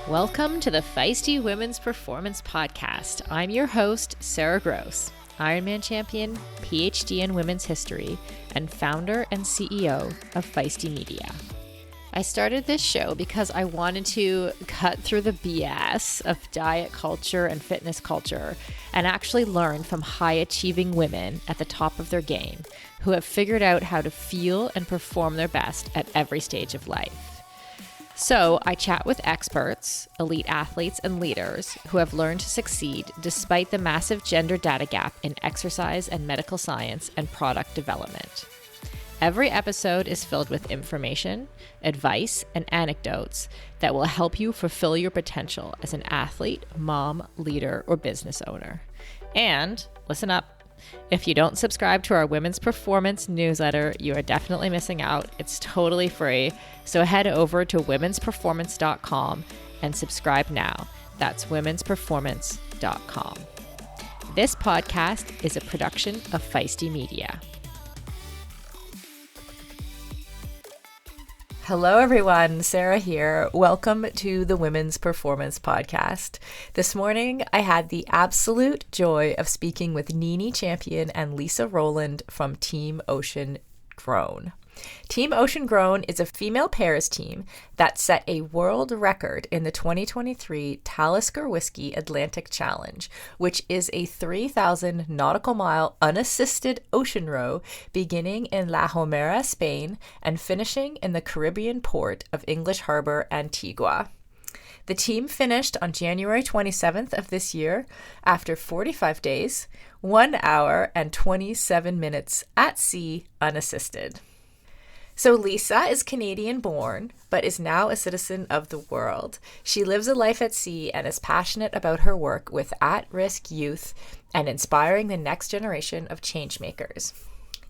Welcome to the Feisty Women's Performance Podcast. I'm your host, Sara Gross, Ironman champion, PhD in women's history, and founder and CEO of Feisty Media. I started this show because I wanted to cut through the BS of diet culture and fitness culture and actually learn from high-achieving women at the top of their game who have figured out how to feel and perform their best at every stage of life. So I chat with experts, elite athletes, and leaders who have learned to succeed despite the massive gender data gap in exercise and medical science and product development. Every episode is filled with information, advice, and anecdotes that will help you fulfill your potential as an athlete, mom, leader, or business owner. And listen up. If you don't subscribe to our Women's Performance newsletter, you are definitely missing out. It's totally free. So head over to womensperformance.com and subscribe now. That's womensperformance.com. This podcast is a production of Feisty Media. Hello, everyone. Sara here. Welcome to the Women's Performance Podcast. This morning, I had the absolute joy of speaking with Nini champion and Lisa Roland from Team Ocean Grown. Team Ocean Grown is a female pairs team that set a world record in the 2023 Talisker Whiskey Atlantic Challenge, which is a 3,000 nautical mile unassisted ocean row beginning in La Gomera, Spain, and finishing in the Caribbean port of English Harbour, Antigua. The team finished on January 27th of this year after 45 days, 1 hour, and 27 minutes at sea unassisted. So Lisa is Canadian-born, but is now a citizen of the world. She lives a life at sea and is passionate about her work with at-risk youth and inspiring the next generation of changemakers.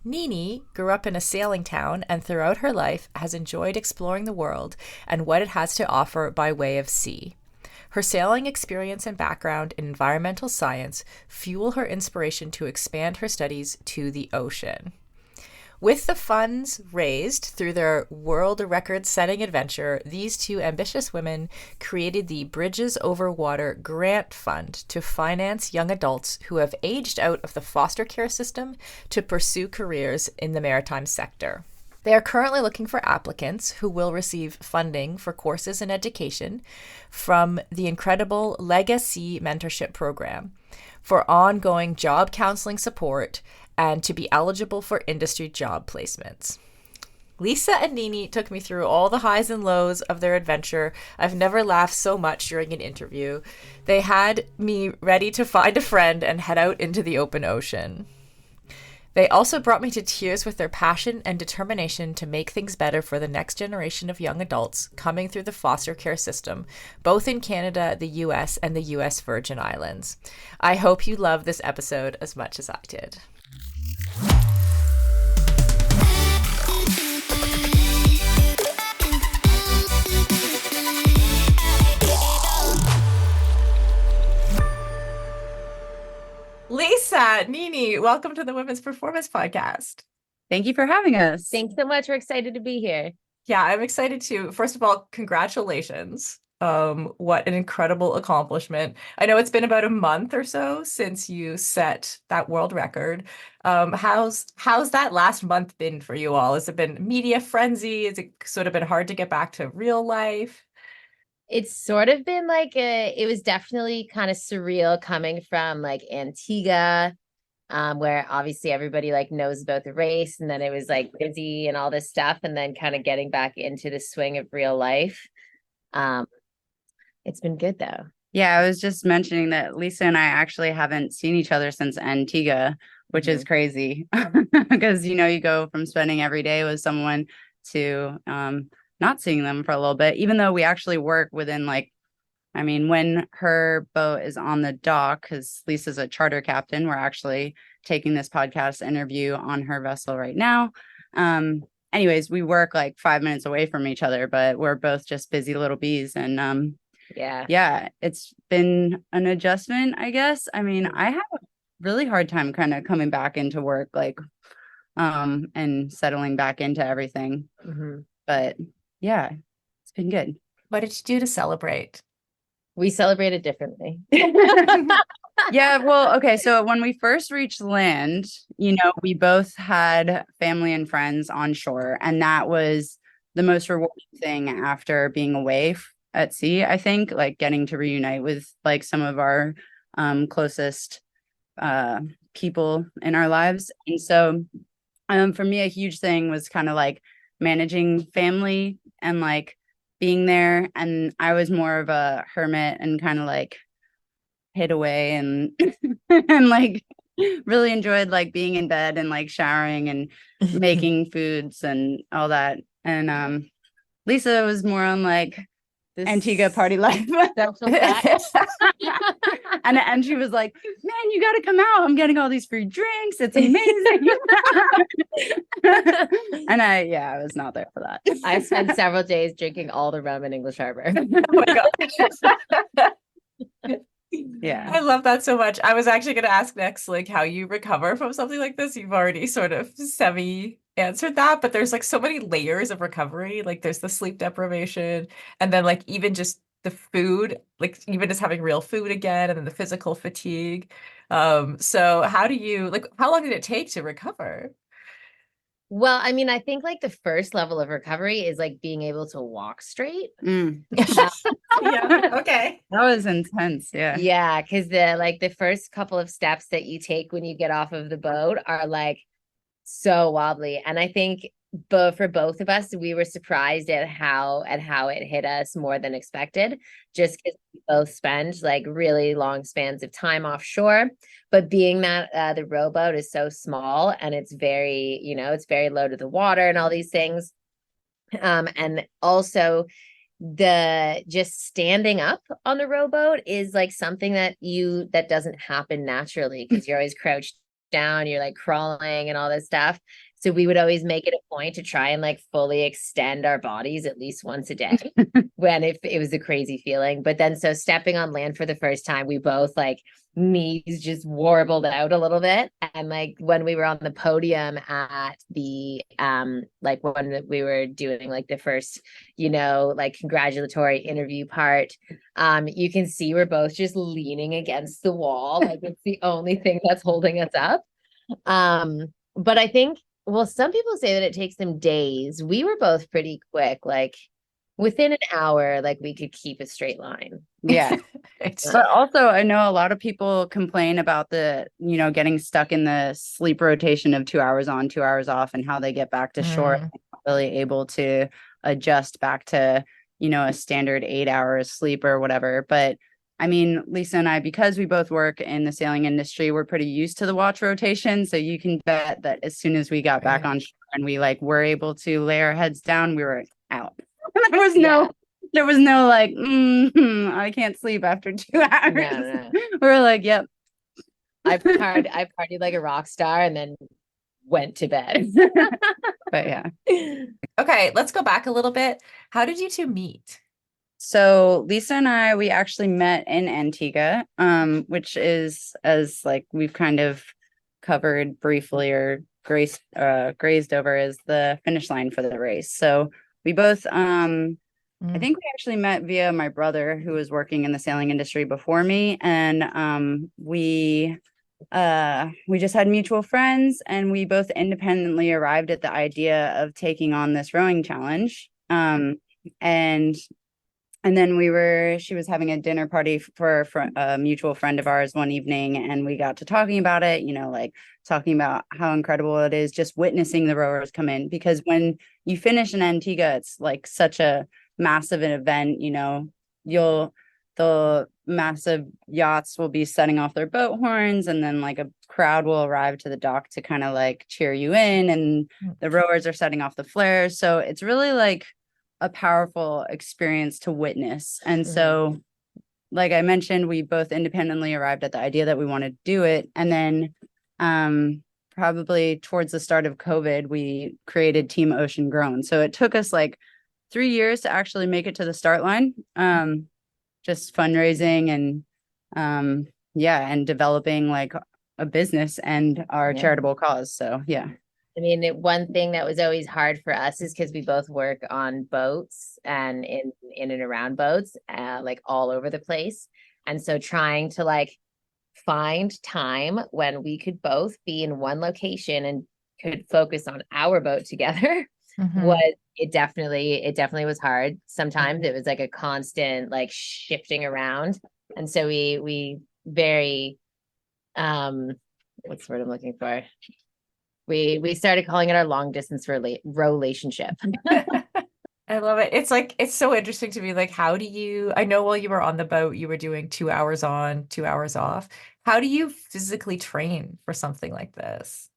Nini grew up in a sailing town and throughout her life has enjoyed exploring the world and what it has to offer by way of sea. Her sailing experience and background in environmental science fuel her inspiration to expand her studies to the ocean. With the funds raised through their world record-setting adventure, these two ambitious women created the Bridges Over Water Grant Fund to finance young adults who have aged out of the foster care system to pursue careers in the maritime sector. They are currently looking for applicants who will receive funding for courses and education from the incredible Legacy Mentorship Program, for ongoing job counseling support, and to be eligible for industry job placements. Lisa and Nini took me through all the highs and lows of their adventure. I've never laughed so much during an interview. They had me ready to find a friend and head out into the open ocean. They also brought me to tears with their passion and determination to make things better for the next generation of young adults coming through the foster care system, both in Canada, the US, and the US Virgin Islands. I hope you love this episode as much as I did. Lisa, Nini, welcome to the Women's Performance Podcast. Thank you for having us. Thanks so much. We're excited to be here. Yeah, I'm excited too. First of all, congratulations. What an incredible accomplishment. I know it's been about a month or so since you set that world record. How's that last month been for you all? Has it been media frenzy? Has it sort of been hard to get back to real life? It's sort of been like it was definitely kind of surreal coming from like Antigua, where obviously everybody like knows about the race, and then it was like busy and all this stuff, and then kind of getting back into the swing of real life. It's been good though. Yeah, I was just mentioning that Lisa and I actually haven't seen each other since Antigua, which is crazy because, you know, you go from spending every day with someone to not seeing them for a little bit, even though we actually work within when her boat is on the dock, because Lisa's a charter captain, we're actually taking this podcast interview on her vessel right now. Anyways, we work like 5 minutes away from each other, but we're both just busy little bees. And yeah, it's been an adjustment, I guess. I mean, I have a really hard time kind of coming back into work, and settling back into everything. But yeah, it's been good. What did you do to celebrate? We celebrated differently. Yeah, well, okay. So when we first reached land, we both had family and friends on shore, and that was the most rewarding thing after being away at sea, I think, like getting to reunite with like some of our closest people in our lives. And so for me, a huge thing was kind of like managing family and like being there. And I was more of a hermit and kind of like hid away and and like really enjoyed like being in bed and like showering and making foods and all that. And Lisa was more on like Antigua party life. And she was like, man, you got to come out. I'm getting all these free drinks. It's amazing. And I was not there for that. I spent several days drinking all the rum in English Harbour. Oh my God. Yeah. I love that so much. I was actually going to ask next, like how you recover from something like this. You've already sort of semi answered that, but there's like so many layers of recovery. Like there's the sleep deprivation, and then like even just the food, like even just having real food again, and then the physical fatigue. So how do you like, how long did it take to recover? Well, I mean, I think like the first level of recovery is like being able to walk straight. Yeah. Okay. That was intense. Yeah. Yeah, because the first couple of steps that you take when you get off of the boat are like so wobbly. And I think for both of us, we were surprised at how it hit us more than expected, just because we both spend like really long spans of time offshore. But being that the rowboat is so small and it's very, it's very low to the water and all these things. And also the just standing up on the rowboat is like something that doesn't happen naturally because you're always crouched down, you're like crawling and all this stuff. So we would always make it a point to try and like fully extend our bodies at least once a day when if it was a crazy feeling. But then so stepping on land for the first time, we both like knees just warbled out a little bit. And like when we were on the podium at the like when we were doing like the first, like congratulatory interview part, you can see we're both just leaning against the wall. Like it's the only thing that's holding us up. But I think, well, some people say that it takes them days. We were both pretty quick, like within an hour, like we could keep a straight line. Yeah. But also I know a lot of people complain about the, getting stuck in the sleep rotation of 2 hours on, 2 hours off, and how they get back to shore, not really able to adjust back to, a standard 8 hours sleep or whatever. But I mean, Lisa and I, because we both work in the sailing industry, we're pretty used to the watch rotation. So you can bet that as soon as we got back on shore and we like were able to lay our heads down, we were out. There was no like, I can't sleep after 2 hours. No. We were like, yep. I partied like a rock star and then went to bed. But yeah. Okay, let's go back a little bit. How did you two meet? So Lisa and I, we actually met in Antigua, which is, as like we've kind of covered briefly or grazed over, is the finish line for the race. So we both, I think we actually met via my brother who was working in the sailing industry before me. And we just had mutual friends, and we both independently arrived at the idea of taking on this rowing challenge. And then she was having a dinner party for a mutual friend of ours one evening, and we got to talking about it, like talking about how incredible it is just witnessing the rowers come in, because when you finish in Antigua, it's like such a massive event, the massive yachts will be setting off their boat horns, and then like a crowd will arrive to the dock to kind of like cheer you in, and the rowers are setting off the flares. So it's really like a powerful experience to witness. And so, like I mentioned, we both independently arrived at the idea that we wanted to do it. And then probably towards the start of COVID, we created Team Ocean Grown. So it took us like 3 years to actually make it to the start line. Just fundraising and and developing like a business and our charitable cause. So yeah. I mean, one thing that was always hard for us is because we both work on boats and in and around boats, like all over the place. And so trying to like find time when we could both be in one location and could focus on our boat together was it definitely was hard. Sometimes it was like a constant like shifting around. And so we very what's the word I'm looking for? We started calling it our long distance relationship. I love it. It's like, it's so interesting to me. Like, how do you, I know while you were on the boat, you were doing 2 hours on, 2 hours off. How do you physically train for something like this?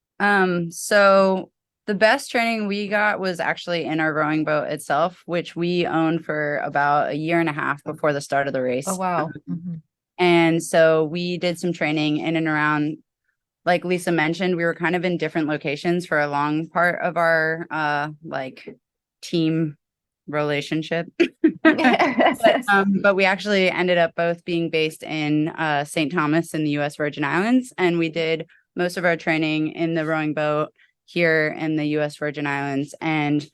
So the best training we got was actually in our rowing boat itself, which we owned for about a year and a half before the start of the race. Oh, wow. And so we did some training in and around, like Lisa mentioned, we were kind of in different locations for a long part of our like team relationship. But we actually ended up both being based in St. Thomas in the US Virgin Islands, and we did most of our training in the rowing boat here in the US Virgin Islands. And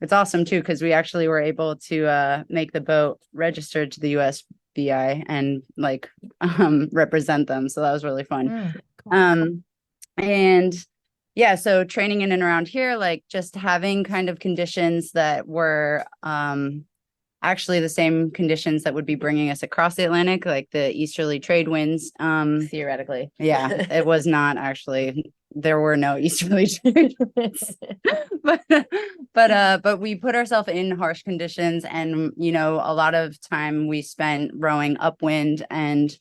it's awesome too, because we actually were able to make the boat registered to the USVI and like represent them. So that was really fun. Cool. And yeah, so training in and around here, like just having kind of conditions that were actually the same conditions that would be bringing us across the Atlantic, like the easterly trade winds. Theoretically. Yeah, it was not actually. There were no easterly trade winds. but we put ourselves in harsh conditions, and you know, a lot of time we spent rowing upwind and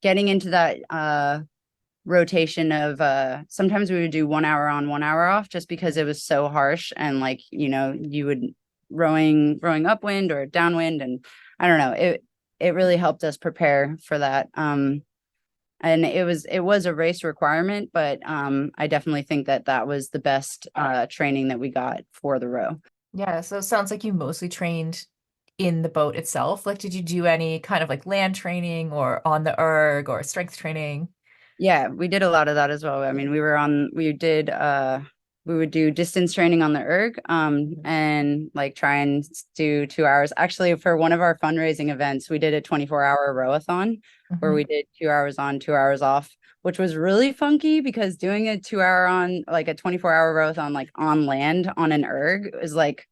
getting into that rotation of sometimes we would do 1 hour on, 1 hour off, just because it was so harsh, and like, you know, you would rowing upwind or downwind, and I don't know, it really helped us prepare for that. And it was a race requirement, but I definitely think that was the best training that we got for the row. Yeah, so it sounds like you mostly trained in the boat itself. Like, did you do any kind of like land training or on the erg or strength training? Yeah, we did a lot of that as well. I mean, we would do distance training on the erg, and like try and do 2 hours. Actually, for one of our fundraising events, we did a 24-hour rowathon where we did 2 hours on, 2 hours off, which was really funky because doing a 2 hour on, like a 24-hour rowathon, like on land on an erg, is like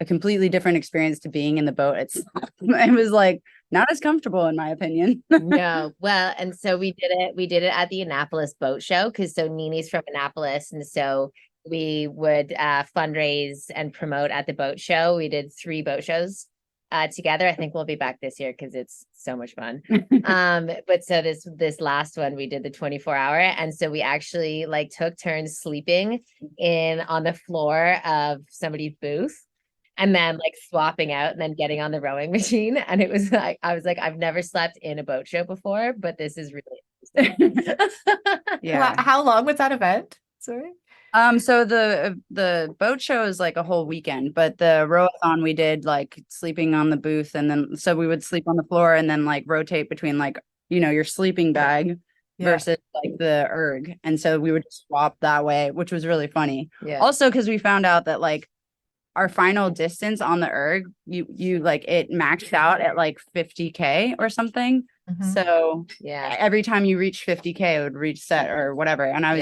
a completely different experience to being in the boat itself. It was like not as comfortable in my opinion. No, well, and so we did it at the Annapolis boat show, because so Nini's from Annapolis, and so we would fundraise and promote at the boat show. We did 3 boat shows together. I think we'll be back this year because it's so much fun. But so this last one we did the 24-hour, and so we actually like took turns sleeping on the floor of somebody's booth, and then like swapping out and then getting on the rowing machine. And it was like, I was like, I've never slept in a boat show before, but this is really interesting. Yeah. How long was that event? Sorry. So the boat show is like a whole weekend, but the rowathon we did like sleeping on the booth, and then so we would sleep on the floor and then like rotate between like, you know, your sleeping bag versus like the erg. And so we would swap that way, which was really funny. Yeah. Also, because we found out that like our final distance on the erg, you like it maxed out at like 50K or something. So yeah, every time you reach 50K, it would reset or whatever. And I was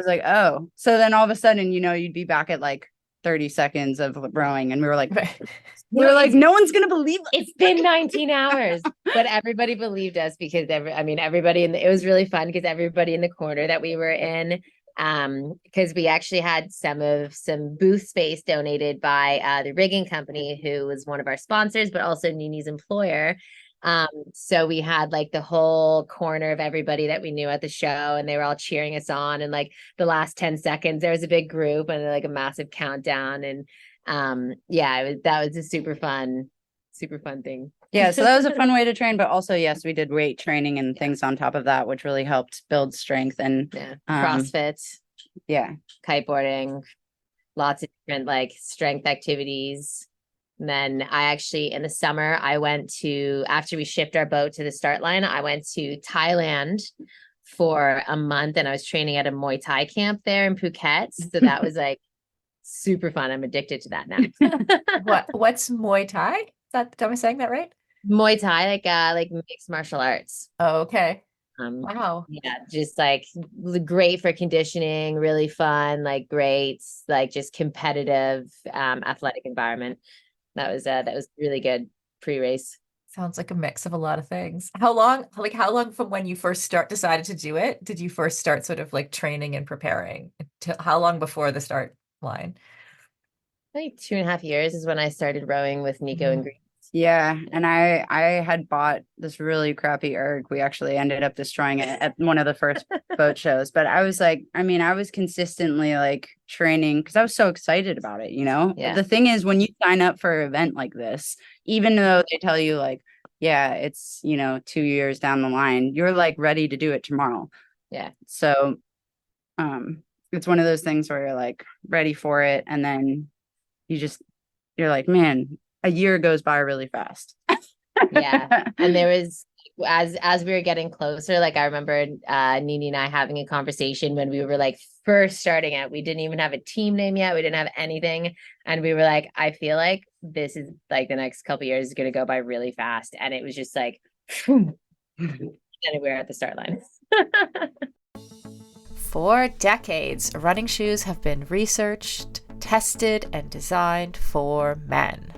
like, oh, so then all of a sudden, you know, you'd be back at like 30 seconds of rowing, and we were like, no one's gonna believe us. It's been 19 hours, but everybody believed us because everybody it was really fun because everybody in the corner that we were in, because we actually had some booth space donated by the rigging company, who was one of our sponsors, but also Nini's employer. So we had like the whole corner of everybody that we knew at the show, and they were all cheering us on. And like the last 10 seconds, there was a big group and like a massive countdown. And that was a super fun thing. Yeah, so that was a fun way to train, but also, yes, we did weight training and things on top of that, which really helped build strength and CrossFit, kiteboarding, lots of different like strength activities. And then I actually, in the summer, after we shipped our boat to the start line, I went to Thailand for a month, and I was training at a Muay Thai camp there in Phuket. So that was like super fun. I'm addicted to that now. What's Muay Thai? Am I saying that right? Muay Thai, like mixed martial arts. Oh, okay. Wow. Yeah, just like great for conditioning, really fun, like great, like just competitive, athletic environment. That was really good pre-race. Sounds like a mix of a lot of things. How long from when you first decided to do it, did you first start sort of like training and preparing? How long before the start line? Like 2.5 years is when I started rowing with Nico and Green. Yeah, and I had bought this really crappy erg. We actually ended up destroying it at one of the first boat shows. But I was like, I mean, I was consistently like training because I was so excited about it, you know? Yeah. The thing is, when you sign up for an event like this, even though they tell you like, yeah, it's, 2 years down the line, you're like ready to do it tomorrow. Yeah. So it's one of those things where you're like ready for it. And then you're like, man, a year goes by really fast. Yeah. And there was, as we were getting closer, like I remember Nini and I having a conversation when we were like first starting out. We didn't even have a team name yet. We didn't have anything. And we were like, I feel like this is like the next couple of years is going to go by really fast. And it was just like, and we were at the start line. For decades, running shoes have been researched, tested, and designed for men.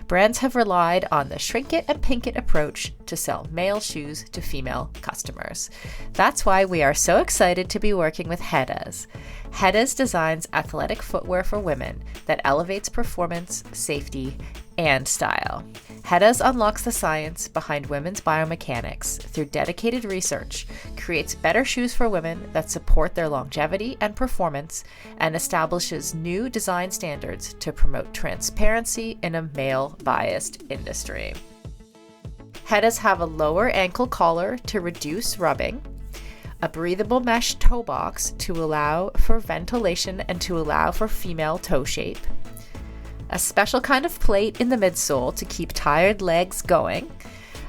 Brands have relied on the shrink it and pink it approach to sell male shoes to female customers. That's why we are so excited to be working with Hedas. Hedas designs athletic footwear for women that elevates performance, safety, and style. Hedas unlocks the science behind women's biomechanics through dedicated research, creates better shoes for women that support their longevity and performance, and establishes new design standards to promote transparency in a male-biased industry. Hedas have a lower ankle collar to reduce rubbing, a breathable mesh toe box to allow for ventilation and to allow for female toe shape, a special kind of plate in the midsole to keep tired legs going,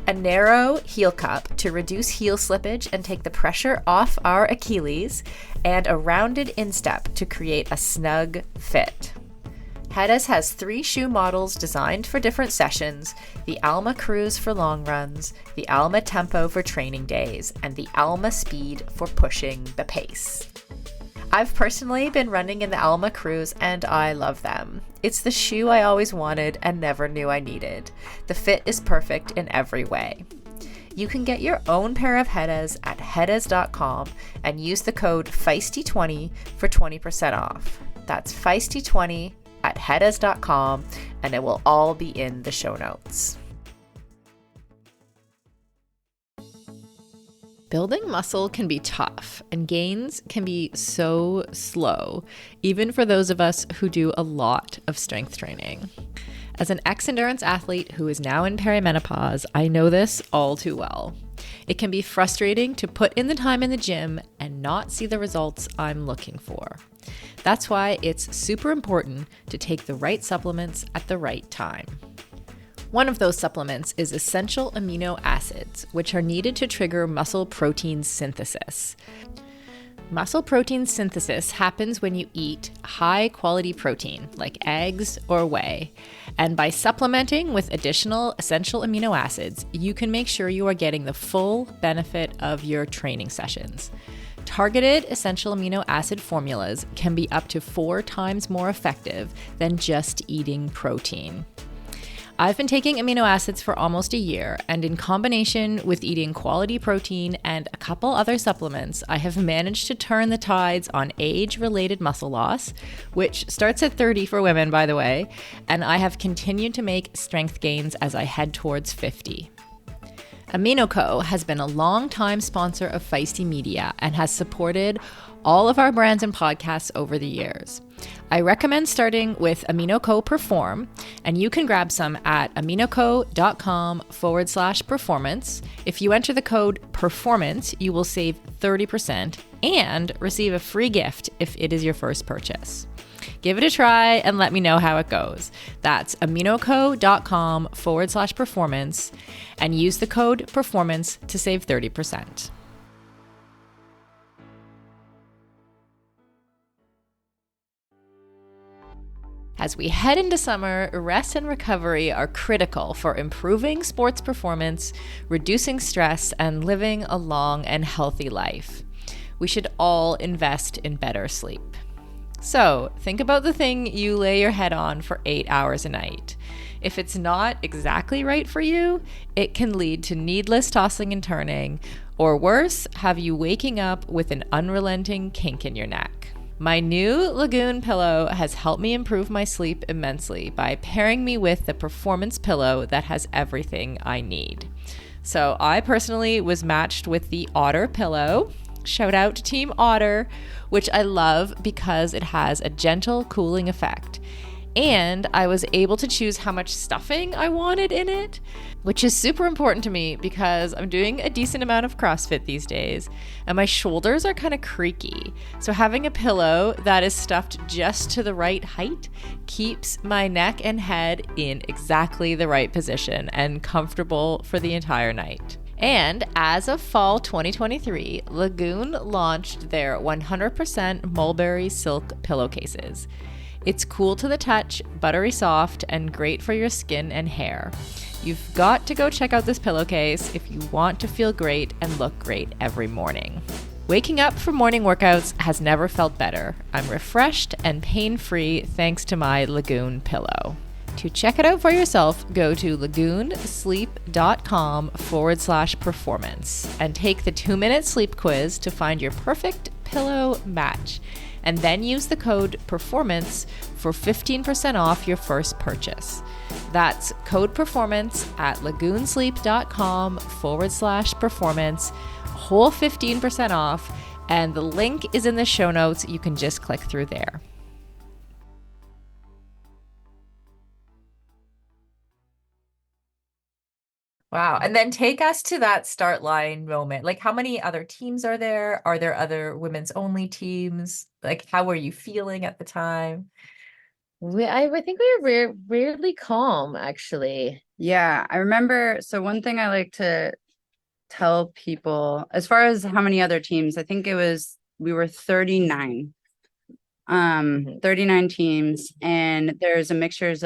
a narrow heel cup to reduce heel slippage and take the pressure off our Achilles, and a rounded instep to create a snug fit. Hedas has 3 shoe models designed for different sessions: the Alma Cruise for long runs, the Alma Tempo for training days, and the Alma Speed for pushing the pace. I've personally been running in the Alma Cruise and I love them. It's the shoe I always wanted and never knew I needed. The fit is perfect in every way. You can get your own pair of Hedas at hedas.com and use the code Feisty20 for 20% off. That's Feisty20 at hedas.com, and it will all be in the show notes. Building muscle can be tough, and gains can be so slow, even for those of us who do a lot of strength training. As an ex-endurance athlete who is now in perimenopause, I know this all too well. It can be frustrating to put in the time in the gym and not see the results I'm looking for. That's why it's super important to take the right supplements at the right time. One of those supplements is essential amino acids, which are needed to trigger muscle protein synthesis. Muscle protein synthesis happens when you eat high-quality protein, like eggs or whey. And by supplementing with additional essential amino acids, you can make sure you are getting the full benefit of your training sessions. Targeted essential amino acid formulas can be up to 4 times more effective than just eating protein. I've been taking amino acids for almost a year, and in combination with eating quality protein and a couple other supplements, I have managed to turn the tides on age-related muscle loss, which starts at 30 for women, by the way, and I have continued to make strength gains as I head towards 50. AminoCo has been a long-time sponsor of Feisty Media and has supported all of our brands and podcasts over the years. I recommend starting with AminoCo Perform, and you can grab some at aminoco.com/performance. If you enter the code PERFORMANCE, you will save 30% and receive a free gift if it is your first purchase. Give it a try and let me know how it goes. That's aminoco.com/performance and use the code PERFORMANCE to save 30%. As we head into summer, rest and recovery are critical for improving sports performance, reducing stress, and living a long and healthy life. We should all invest in better sleep. So, think about the thing you lay your head on for 8 hours a night. If it's not exactly right for you, it can lead to needless tossing and turning, or worse, have you waking up with an unrelenting kink in your neck. My new Lagoon pillow has helped me improve my sleep immensely by pairing me with the performance pillow that has everything I need. So I personally was matched with the Otter pillow. Shout out to Team Otter, which I love because it has a gentle cooling effect. And I was able to choose how much stuffing I wanted in it, which is super important to me because I'm doing a decent amount of CrossFit these days and my shoulders are kind of creaky. So having a pillow that is stuffed just to the right height keeps my neck and head in exactly the right position and comfortable for the entire night. And as of fall 2023, Lagoon launched their 100% mulberry silk pillowcases. It's cool to the touch, buttery soft, and great for your skin and hair. You've got to go check out this pillowcase if you want to feel great and look great every morning. Waking up for morning workouts has never felt better. I'm refreshed and pain-free thanks to my Lagoon pillow. To check it out for yourself, go to lagoonsleep.com/performance and take the 2-minute sleep quiz to find your perfect pillow match. And then use the code PERFORMANCE for 15% off your first purchase. That's code PERFORMANCE at lagoonsleep.com/performance, whole 15% off, and the link is in the show notes. You can just click through there. Wow. And then take us to that start line moment. Like, how many other teams are there? Are there other women's only teams? Like, how were you feeling at the time? I think we were weirdly calm, actually. Yeah, I remember. So one thing I like to tell people, as far as how many other teams, I think we were 39. 39 teams, and there's a mixtures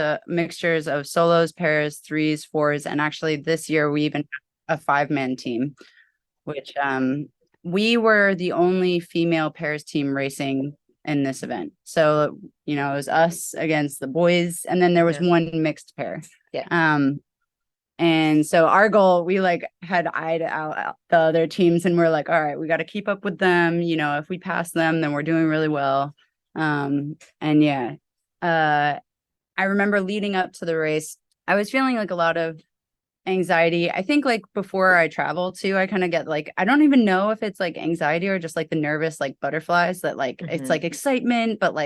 of solos, pairs, threes, fours, and actually this year we even have a 5-man team, which we were the only female pairs team racing in this event. So, it was us against the boys, and then there was one mixed pair. Yeah. And so our goal, we had eyed out the other teams, and we're like, all right, we got to keep up with them. If we pass them, then we're doing really well. I remember leading up to the race, I was feeling a lot of anxiety. I think before I travel too, I kind of get I don't even know if it's anxiety or just the nervous butterflies that it's excitement, but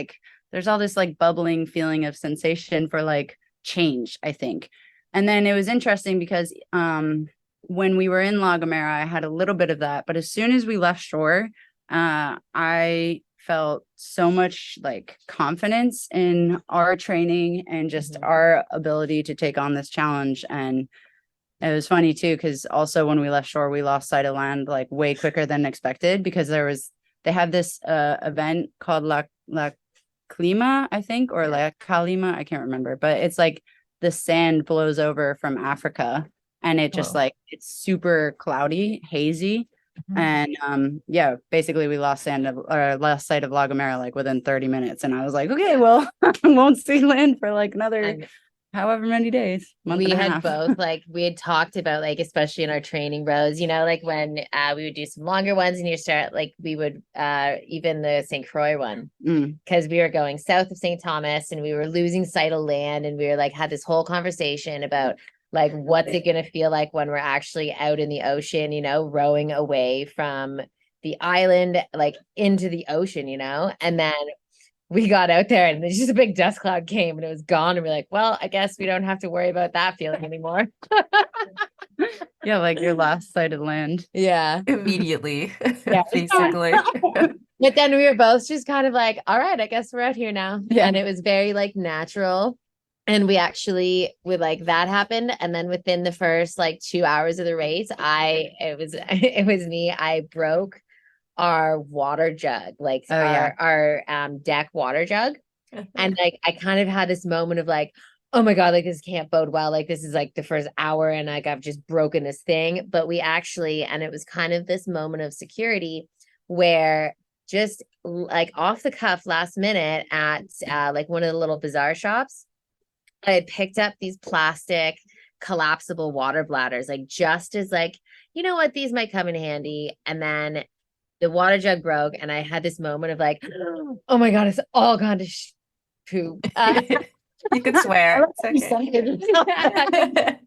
there's all this bubbling feeling of sensation for change, I think. And then it was interesting because when we were in La Gomera, I had a little bit of that, but as soon as we left shore, I felt so much confidence in our training and just our ability to take on this challenge. And it was funny too, because also when we left shore, we lost sight of land way quicker than expected, because they have this event called La Clima, I think, or La Calima, I can't remember, but it's the sand blows over from Africa, and it just it's super cloudy, hazy. And basically we lost sight of La Gomera within 30 minutes, and I was okay, well, I won't see land for another however many days. We had both we had talked about especially in our training rows, when we would do some longer ones, and you start we would even the St. Croix one, because we were going south of St. Thomas and we were losing sight of land, and we were had this whole conversation about what's it going to feel like when we're actually out in the ocean, rowing away from the island, into the ocean, and then we got out there and there's just a big dust cloud came and it was gone. And we're well, I guess we don't have to worry about that feeling anymore. Yeah, your last sight of land. Yeah. Immediately, Yeah. basically. But then we were both just kind of all right, I guess we're out here now. Yeah. And it was very natural. And we actually would that happened. And then within the first 2 hours of the race, it was me. I broke our water jug, our deck water jug. And like I kind of had this moment of like, oh my God, like this can't bode well. Like this is like the first hour and like I've just broken this thing. But we actually, and it was kind of this moment of security where just like off the cuff last minute at like one of the little bazaar shops, I had picked up these plastic collapsible water bladders, like just as like, you know what, these might come in handy. And then the water jug broke and I had this moment of like, oh my God, it's all gone to poop. You could swear. It's okay.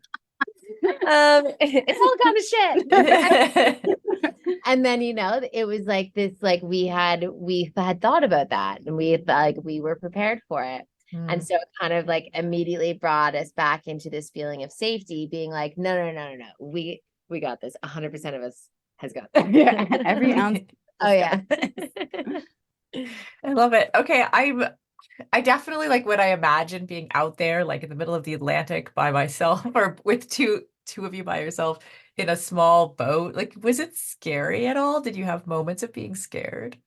It's all gone to shit. And then, you know, it was like this, like we had thought about that and we were prepared for it. And so it kind of like immediately brought us back into this feeling of safety, being like, no. We got this. 100% of us has got this. Yeah, every ounce. Oh yeah. I love it. Okay, I definitely like when I imagine being out there, like in the middle of the Atlantic by myself, or with two of you by yourself in a small boat. Like, was it scary at all? Did you have moments of being scared?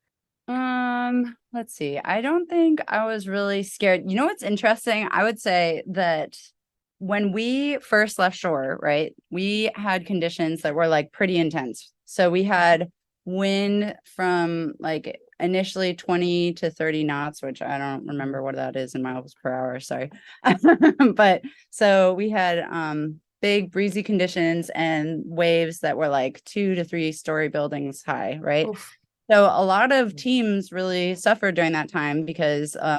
Let's see. I don't think I was really scared. You know what's interesting? I would say that when we first left shore, right, we had conditions that were like pretty intense. So we had wind from like initially 20 to 30 knots, which I don't remember what that is in miles per hour, sorry. But so we had big breezy conditions and waves that were like 2 to 3 story buildings high, right? Oof. So a lot of teams really suffered during that time because a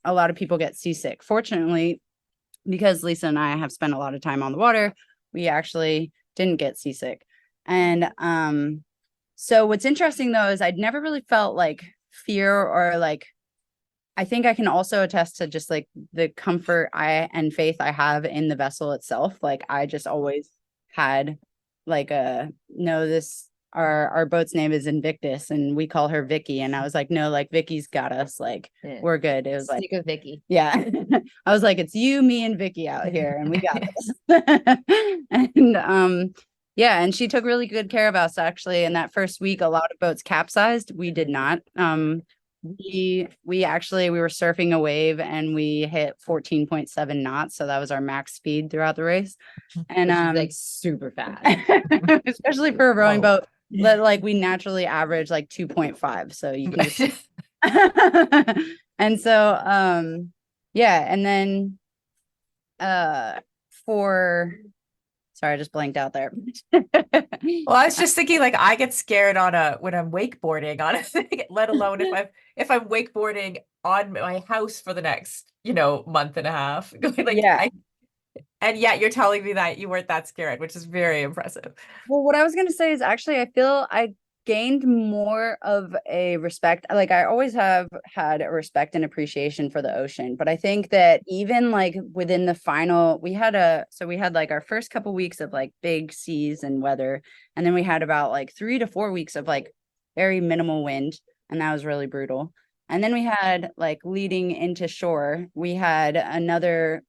lot of people get seasick. Fortunately, because Lisa and I have spent a lot of time on the water, we actually didn't get seasick. And so what's interesting though is I'd never really felt like fear or like, I think I can also attest to just like the comfort and faith I have in the vessel itself. Like I just always had like our boat's name is Invictus and we call her Vicky. And I was like, no, like Vicky's got us. Like we're good. It was like, Stick with Vicky. yeah. I was like, it's you, me, and Vicky out here, and we got this. And yeah, and she took really good care of us actually. In that first week, a lot of boats capsized. We did not. We were surfing a wave and we hit 14.7 knots. So that was our max speed throughout the race. And Which is like super fast. especially for a rowing boat. Like we naturally average like 2.5. So you can just and so yeah, and then sorry, I just blanked out there. Well, I was just thinking like I get scared when I'm wakeboarding on a thing, let alone if I'm wakeboarding on my house for the next, month and a half. Like yeah. And yet you're telling me that you weren't that scared, which is very impressive. Well, what I was going to say is actually, I feel I gained more of a respect. Like I always have had a respect and appreciation for the ocean. But I think that even like within the final, we had like our first couple weeks of like big seas and weather. And then we had about like 3 to 4 weeks of like very minimal wind. And that was really brutal. And then we had like leading into shore, we had another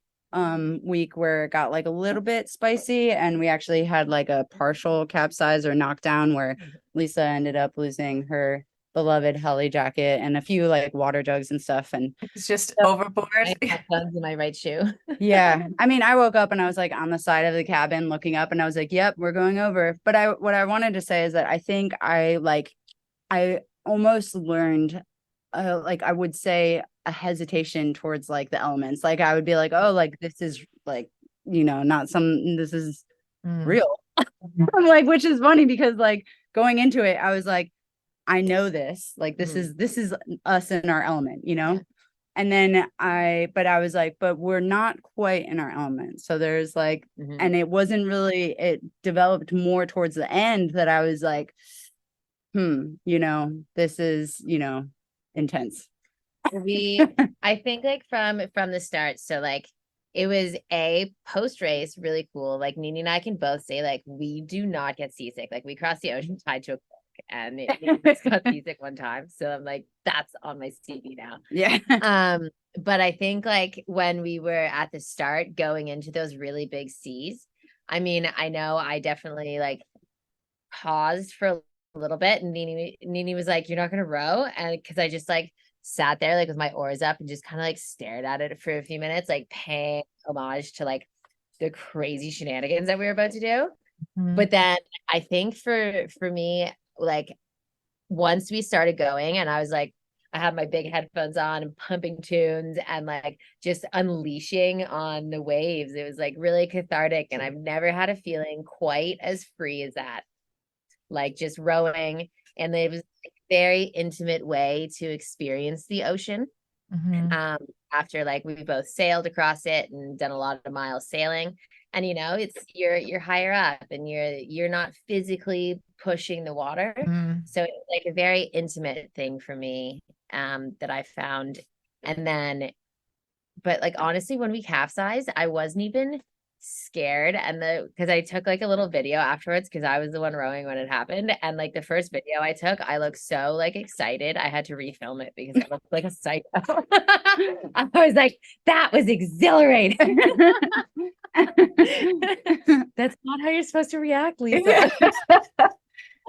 week where it got like a little bit spicy and we actually had like a partial capsize or knockdown where Lisa ended up losing her beloved heli jacket and a few like water jugs and stuff, and it's just overboard. I have guns in my right shoe. Yeah, I mean, I woke up and I was like on the side of the cabin looking up and I was like, yep, we're going over. But what I wanted to say is that I think I almost learned like I would say a hesitation towards like the elements. Like I would be like, oh, like this is like, this is real. I'm like, which is funny because like going into it, I was like, I know this, like this is us in our element, And then I was like, but we're not quite in our element. So there's like, and it wasn't really, it developed more towards the end that I was like, this is, intense. I think like from the start, so like it was a post race really cool. Like Nini and I can both say like we do not get seasick. Like we crossed the ocean tied to a cork and it got seasick one time. So I'm like, that's on my CV now. Yeah. But I think like when we were at the start going into those really big seas, I mean, I know I definitely like paused for a little bit and Nini was like, you're not gonna row, and because I just like sat there like with my oars up and just kind of like stared at it for a few minutes, like paying homage to like the crazy shenanigans that we were about to do. But then I think for me, like once we started going and I was like, I had my big headphones on and pumping tunes and like just unleashing on the waves. It was like really cathartic. And I've never had a feeling quite as free as that. Like just rowing. And it was a very intimate way to experience the ocean. After like we both sailed across it and done a lot of miles sailing. And you know, it's you're higher up and you're not physically pushing the water. So it's like a very intimate thing for me that I found. And then, but like honestly, when we capsized, I wasn't even scared. And because I took like a little video afterwards because I was the one rowing when it happened. And like the first video I took, I looked so like excited. I had to refilm it because I looked like a psycho. I was like, that was exhilarating. That's not how you're supposed to react, Lisa.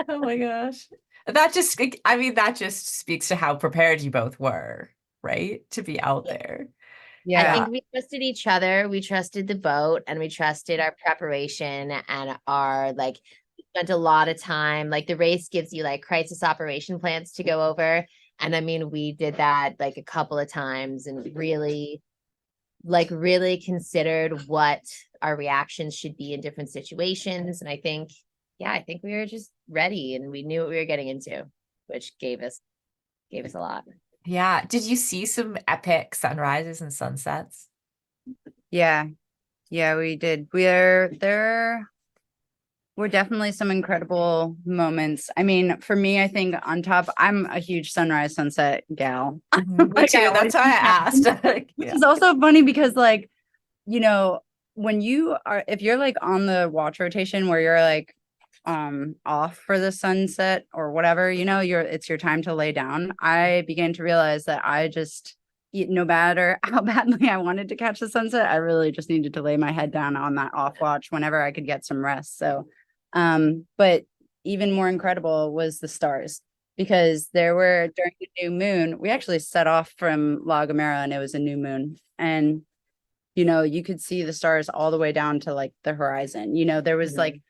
Oh my gosh. That just speaks to how prepared you both were, right? To be out there. I think we trusted each other. We trusted the boat and we trusted our preparation and our like we spent a lot of time. Like the race gives you like crisis operation plans to go over. And I mean, we did that like a couple of times and really considered what our reactions should be in different situations. And I think we were just ready and we knew what we were getting into, which gave us a lot. Yeah. Did you see some epic sunrises and sunsets? Yeah, we did. There were definitely some incredible moments. I mean, for me, I think on top, I'm a huge sunrise sunset gal. Me too. That's why I asked. It's also funny because like, you know, if you're like on the watch rotation where you're like off for the sunset or whatever, you know, it's your time to lay down. I began to realize that no matter how badly I wanted to catch the sunset, I really just needed to lay my head down on that off watch whenever I could get some rest. So, but even more incredible was the stars because there were during the new moon, we actually set off from La Gomera and it was a new moon and, you know, you could see the stars all the way down to like the horizon. You know, there was like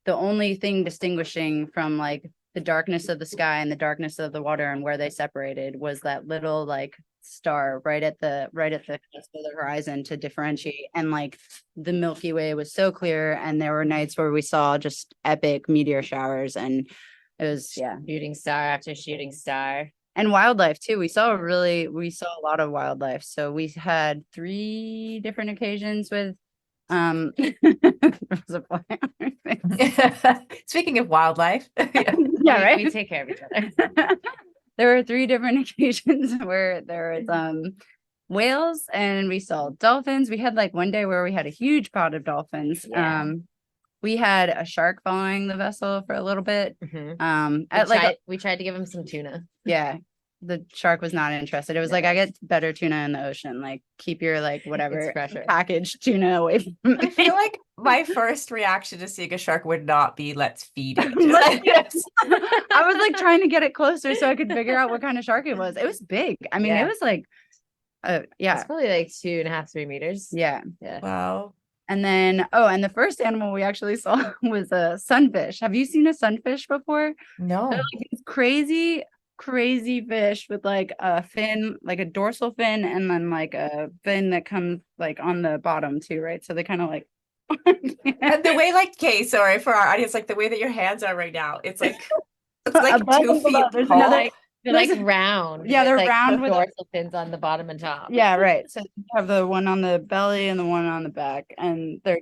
the only thing distinguishing from like the darkness of the sky and the darkness of the water and where they separated was that little like star right at the cusp of the horizon to differentiate. And like the Milky Way was so clear and there were nights where we saw just epic meteor showers and it was shooting star after shooting star. And wildlife too. We saw a lot of wildlife. So we had 3 different occasions with Speaking of wildlife. Right. We take care of each other. There were 3 different occasions where there was whales and we saw dolphins. We had like one day where we had a huge pod of dolphins. We had a shark following the vessel for a little bit. We tried to give him some tuna. Yeah. The shark was not interested. It was like, I get better tuna in the ocean. Like, keep your like whatever packaged tuna away from me. I feel like my first reaction to seeing a shark would not be let's feed it. I was like trying to get it closer so I could figure out what kind of shark it was. It was big. I mean, it was like, it's probably like 2.5, 3 meters. Yeah. Wow. And then, and the first animal we actually saw was a sunfish. Have you seen a sunfish before? No. They're like these crazy fish with like a fin, like a dorsal fin, and then like a fin that comes like on the bottom too, right? So they kind of like and the way like sorry for our audience, like the way that your hands are right now, it's like 2 feet tall. They're like round. Yeah, they're like round with dorsal fins on the bottom and top. Yeah, right. So you have the one on the belly and the one on the back, and they're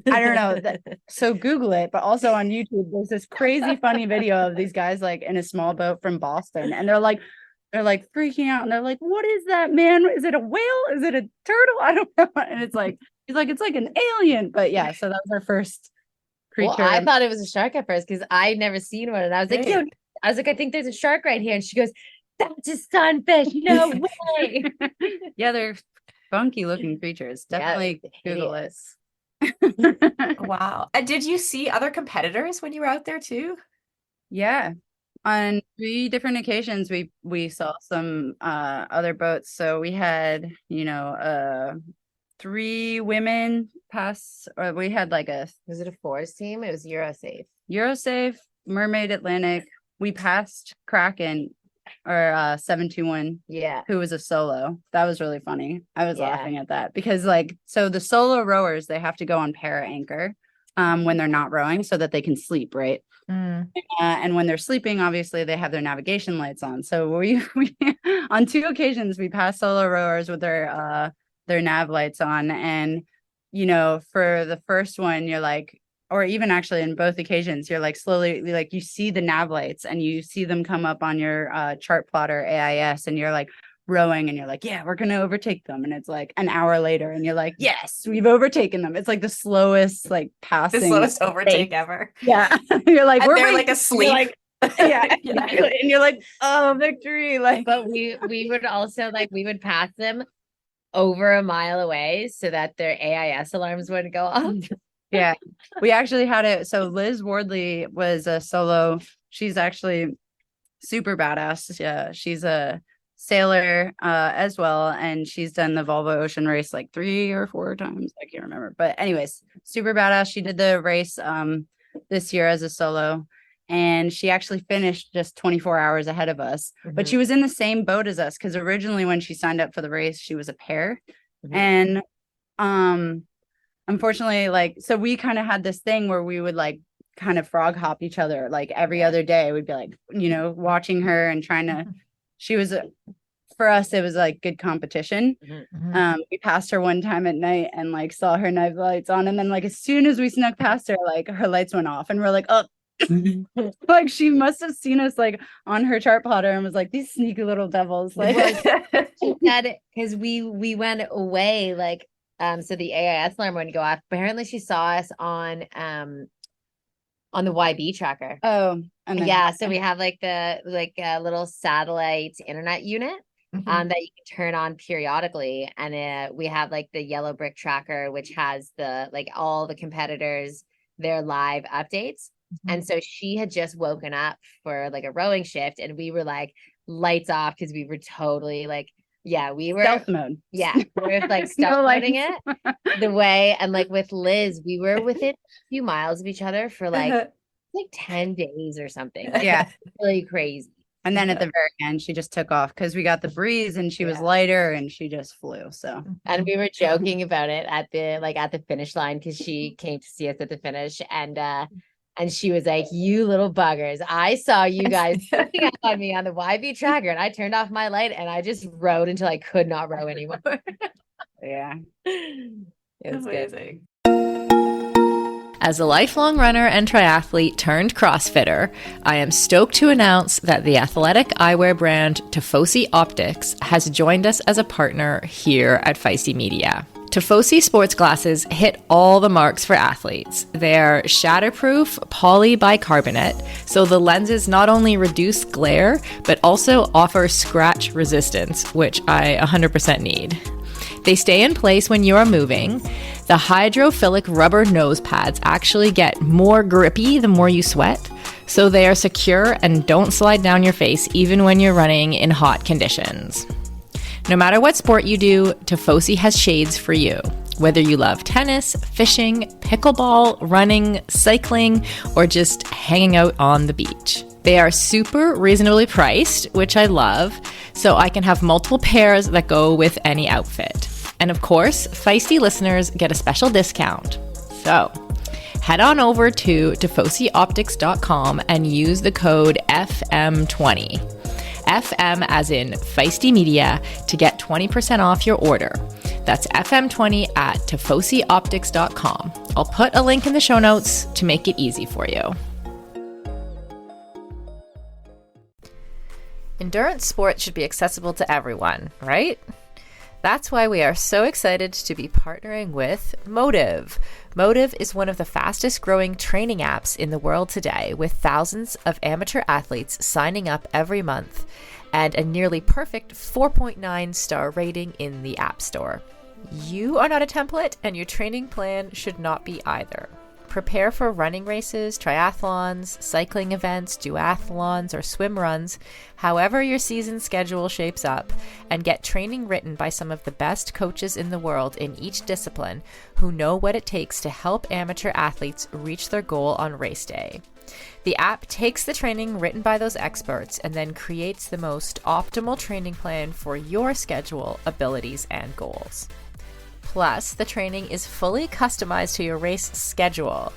I don't know. So Google it, but also on YouTube, there's this crazy funny video of these guys like in a small boat from Boston, and they're like freaking out, and they're like, "What is that, man? Is it a whale? Is it a turtle? I don't know." And it's like it's like an alien. But yeah, so that was our first creature. Well, I thought it was a shark at first because I'd never seen one, and I was like, "Yo," I was like, "I think there's a shark right here," and she goes, "That's a sunfish. No way." Yeah, they're funky looking creatures. Definitely Google it. Wow. And did you see other competitors when you were out there too? Yeah. On 3 different occasions, we saw some other boats. So we had, 3 women pass, or we had like a Was it a fours team? It was Eurosafe. Eurosafe, Mermaid Atlantic. We passed Kraken or 721, Yeah. who was a solo. That was really funny. I was Yeah. laughing at that because so the solo rowers, they have to go on para anchor when they're not rowing so that they can sleep, right? And when they're sleeping, obviously they have their navigation lights on. So we on 2 occasions we passed solo rowers with their nav lights on, and for the first one you're like, or even actually in both occasions, you're like slowly, like you see the nav lights and you see them come up on your chart plotter AIS, and you're like rowing and you're like, yeah, we're gonna overtake them, and it's like an hour later and you're like, yes, we've overtaken them. It's like the slowest passing, The slowest overtake ever. Yeah. You're like, and they're like asleep. Like, yeah, exactly. And you're like, oh, victory. But we would also we would pass them over a mile away so that their AIS alarms wouldn't go off. Yeah, we actually had it. So Liz Wardley was a solo. She's actually super badass. Yeah, she's a sailor as well, and she's done the Volvo Ocean Race 3 or 4 times. I can't remember, but anyways, super badass. She did the race this year as a solo, and she actually finished just 24 hours ahead of us. But she was in the same boat as us because originally when she signed up for the race, she was a pair, and unfortunately, so we kind of had this thing where we would kind of frog hop each other every other day. We'd be watching her and trying to. She was for us, it was good competition. We passed her one time at night and saw her night lights on, and then as soon as we snuck past her, her lights went off, and we're like, oh. She must have seen us on her chart plotter and was like, these sneaky little devils. She said, because we went away so the AIS alarm wouldn't go off. Apparently she saw us on the YB tracker. Oh, and then, yeah. So we have a little satellite internet unit that you can turn on periodically, and we have the yellow brick tracker, which has the all the competitors, their live updates. And so she had just woken up for a rowing shift, and we were lights off because we were totally we were stealth mode. Yeah, we were stealth moding it the way, and with Liz, we were within a few miles of each other for 10 days or something. Yeah, really crazy. And then at the very end, she just took off because we got the breeze, and she was lighter, and she just flew. So, and we were joking about it at the finish line because she came to see us at the finish, and she was like, you little buggers, I saw you guys picking up on me on the YB tracker, and I turned off my light and I just rowed until I could not row anymore. Yeah. It was amazing. As a lifelong runner and triathlete turned CrossFitter, I am stoked to announce that the athletic eyewear brand Tifosi Optics has joined us as a partner here at Feisty Media. Tifosi sports glasses hit all the marks for athletes. They're shatterproof polybicarbonate, so the lenses not only reduce glare, but also offer scratch resistance, which I 100% need. They stay in place when you are moving. The hydrophilic rubber nose pads actually get more grippy the more you sweat, so they are secure and don't slide down your face even when you're running in hot conditions. No matter what sport you do, Tifosi has shades for you. Whether you love tennis, fishing, pickleball, running, cycling, or just hanging out on the beach. They are super reasonably priced, which I love, so I can have multiple pairs that go with any outfit. And of course, Feisty listeners get a special discount. So, head on over to tifosioptics.com and use the code FM20. FM as in Feisty Media to get 20% off your order. That's FM20 at tifosioptics.com. I'll put a link in the show notes to make it easy for you. Endurance sports should be accessible to everyone, right? That's why we are so excited to be partnering with Motive. Motive is one of the fastest growing training apps in the world today, with thousands of amateur athletes signing up every month and a nearly perfect 4.9 star rating in the App Store. You are not a template, and your training plan should not be either. Prepare for running races, triathlons, cycling events, duathlons, or swim runs, however your season schedule shapes up, and get training written by some of the best coaches in the world in each discipline who know what it takes to help amateur athletes reach their goal on race day. The app takes the training written by those experts and then creates the most optimal training plan for your schedule, abilities, and goals. Plus, the training is fully customized to your race schedule,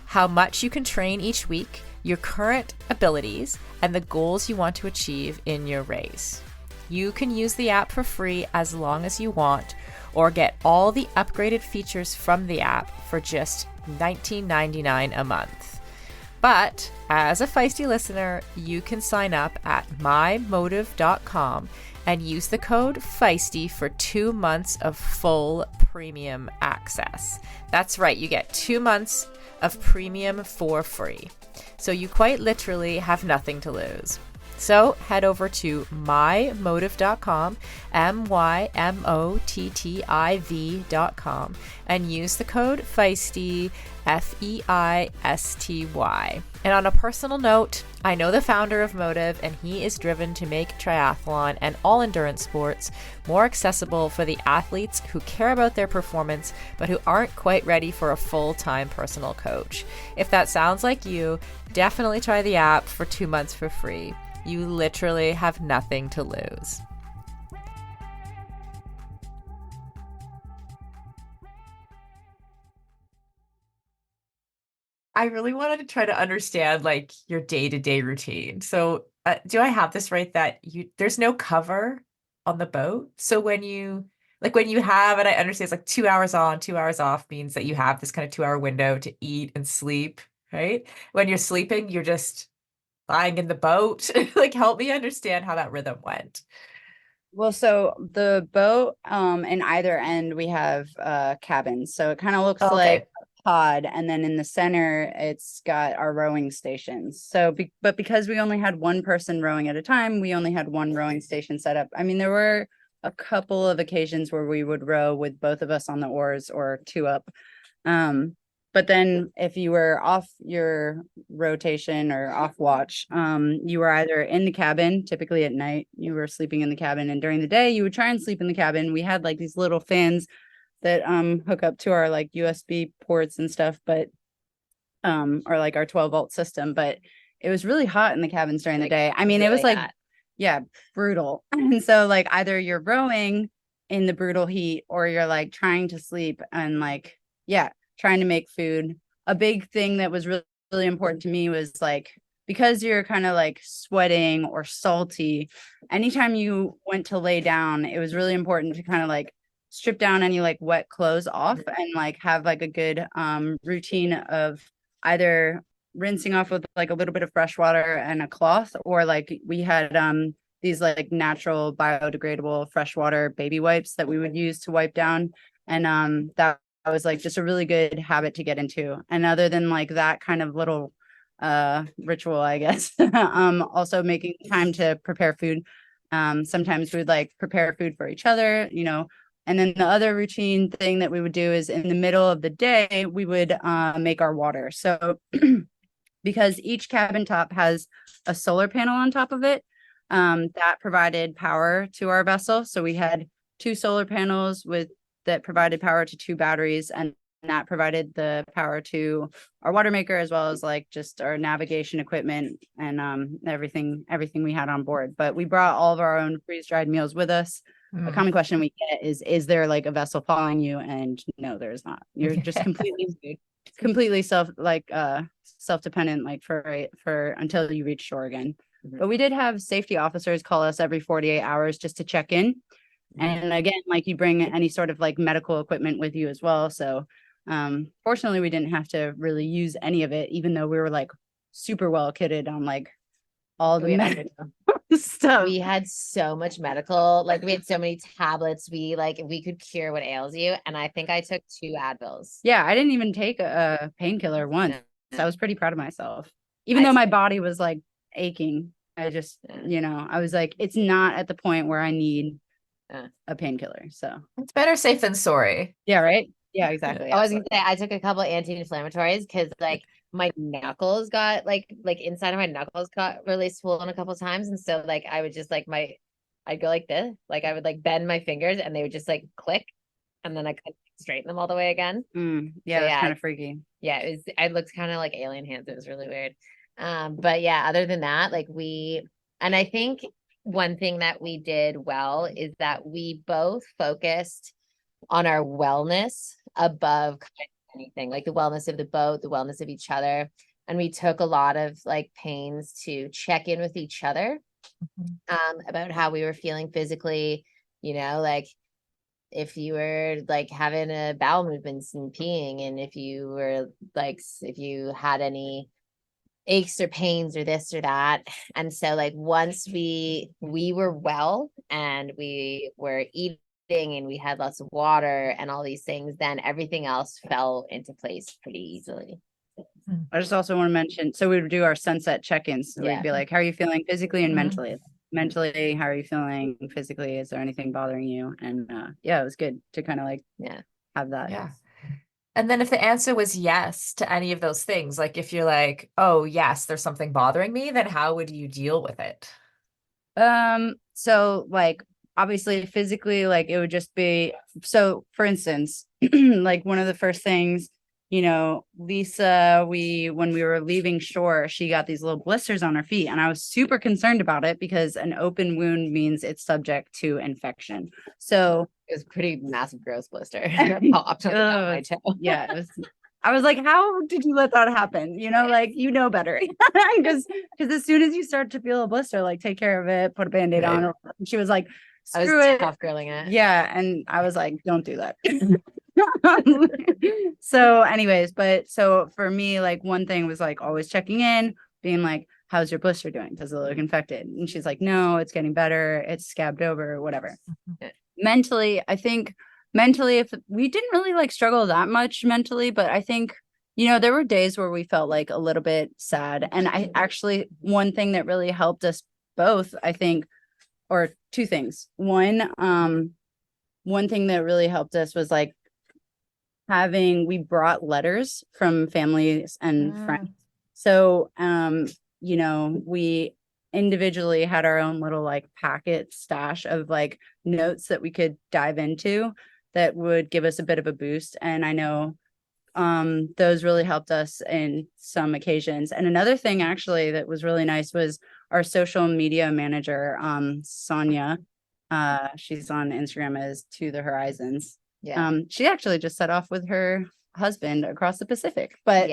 how much you can train each week, your current abilities, and the goals you want to achieve in your race. You can use the app for free as long as you want, or get all the upgraded features from the app for just $19.99 a month. But as a Feisty listener, you can sign up at mymotive.com and use the code Feisty for 2 months of full premium access. That's right, you get 2 months of premium for free. So you quite literally have nothing to lose. So head over to mymotive.com, mymotiv.com, and use the code Feisty, Feisty. And on a personal note, I know the founder of Motive, and he is driven to make triathlon and all endurance sports more accessible for the athletes who care about their performance, but who aren't quite ready for a full-time personal coach. If that sounds like you, definitely try the app for 2 months for free. You literally have nothing to lose. I really wanted to try to understand like your day-to-day routine. So, do I have this right that there's no cover on the boat? So when you have, and I understand it's like 2 hours on, 2 hours off means that you have this kind of 2 hour window to eat and sleep, right? When you're sleeping, you're just lying in the boat. Like, help me understand how that rhythm went. Well, so the boat, in either end, we have cabins. So it kind of looks like a pod, and then in the center, it's got our rowing stations. So, but because we only had one person rowing at a time, we only had one rowing station set up. I mean, there were a couple of occasions where we would row with both of us on the oars or two up. But then if you were off your rotation or off watch, you were either in the cabin, typically at night, you were sleeping in the cabin. And during the day, you would try and sleep in the cabin. We had like these little fans that hook up to our like USB ports and stuff, but or like our 12-volt system. But it was really hot in the cabins during the day. I mean, really it was like, yeah, brutal. And so like either you're rowing in the brutal heat or you're like trying to sleep and like, yeah, trying to make food. A big thing that was really, really important to me was like, because you're kind of like sweating or salty, anytime you went to lay down, it was really important to kind of like strip down any like wet clothes off and like have like a good routine of either rinsing off with like a little bit of fresh water and a cloth, or like we had these like natural biodegradable freshwater baby wipes that we would use to wipe down. And that was like just a really good habit to get into. And other than like that kind of little ritual, I guess, also making time to prepare food. Sometimes we'd like prepare food for each other, you know. And then the other routine thing that we would do is in the middle of the day, we would make our water. So because each cabin top has a solar panel on top of it, that provided power to our vessel. So we had 2 solar panels that provided power to 2 batteries, and that provided the power to our water maker, as well as like just our navigation equipment and everything we had on board. But we brought all of our own freeze-dried meals with us. A common question we get is there like a vessel following you? And no, there's not. You're just completely self-dependent, like for until you reach shore again. But we did have safety officers call us every 48 hours just to check in. And again, like you bring any sort of like medical equipment with you as well. So fortunately, we didn't have to really use any of it, even though we were like super well kitted on like all the medical stuff. We had so much medical, like we had so many tablets. We could cure what ails you. And I think I took 2 Advils. Yeah, I didn't even take a painkiller once. So I was pretty proud of myself. Even though my body was like aching, I just, I was like, it's not at the point where I need a painkiller. So it's better safe than sorry. Yeah, right. Yeah, exactly. I was gonna say I took a couple anti-inflammatories because like my knuckles got like inside of my knuckles got really swollen a couple times, and so like I would just like I'd go like this, like I would like bend my fingers and they would just like click, and then I couldn't straighten them all the way again. Yeah, So, that's kind of freaky. Yeah, I looked kind of like alien hands. It was really weird. But yeah, other than that, like and I think one thing that we did well is that we both focused on our wellness above kind of anything, like the wellness of the boat, the wellness of each other. And we took a lot of like pains to check in with each other about how we were feeling physically, like if you were like having a bowel movements and peeing, and if you were like, if you had any aches or pains or this or that. And so like once we were well and we were eating and we had lots of water and all these things, then everything else fell into place pretty easily. I just also want to mention, so we would do our sunset check-ins. So we'd be like, how are you feeling physically and mentally? Mentally, how are you feeling physically? Is there anything bothering you? And yeah, it was good to kind of like have that. Yeah. And then if the answer was yes to any of those things, like if you're like, oh yes, there's something bothering me, then how would you deal with it? So like obviously physically, like it would just be, so for instance, like one of the first things, Lisa, when we were leaving shore, she got these little blisters on her feet, and I was super concerned about it because an open wound means it's subject to infection. So it was a pretty massive gross blister. Popped on my toe. Yeah, I was like, how did you let that happen? Like, better. Because as soon as you start to feel a blister, like take care of it, put a Band-Aid on. Or she was like, screw it. Tough girling it. Yeah. And I was like, don't do that. So anyways, so for me, like one thing was like always checking in, being like, how's your blister doing? Does it look infected? And she's like, no, it's getting better. It's scabbed over, whatever. Mentally, I think if we didn't really like struggle that much mentally, but I think, there were days where we felt like a little bit sad. And I actually, one thing that really helped us both, I think, or two things. One thing that really helped us was like we brought letters from families and friends. So, we individually had our own little like packet stash of like notes that we could dive into that would give us a bit of a boost. And I know those really helped us in some occasions. And another thing actually that was really nice was our social media manager, Sonia. She's on Instagram as To the Horizons. Yeah. She actually just set off with her husband across the Pacific, but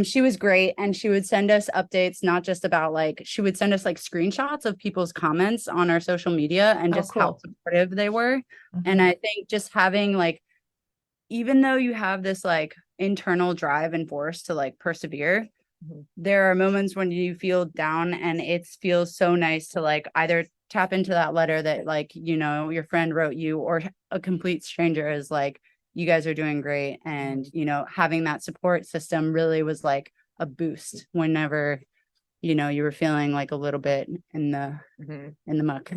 she was great, and she would send us updates, not just about like, she would send us like screenshots of people's comments on our social media and just how supportive they were. And I think just having like, even though you have this like internal drive and force to like persevere, there are moments when you feel down, and it feels so nice to like either tap into that letter that like, your friend wrote you, or a complete stranger is like, you guys are doing great. And, having that support system really was like a boost whenever, you were feeling like a little bit in the muck.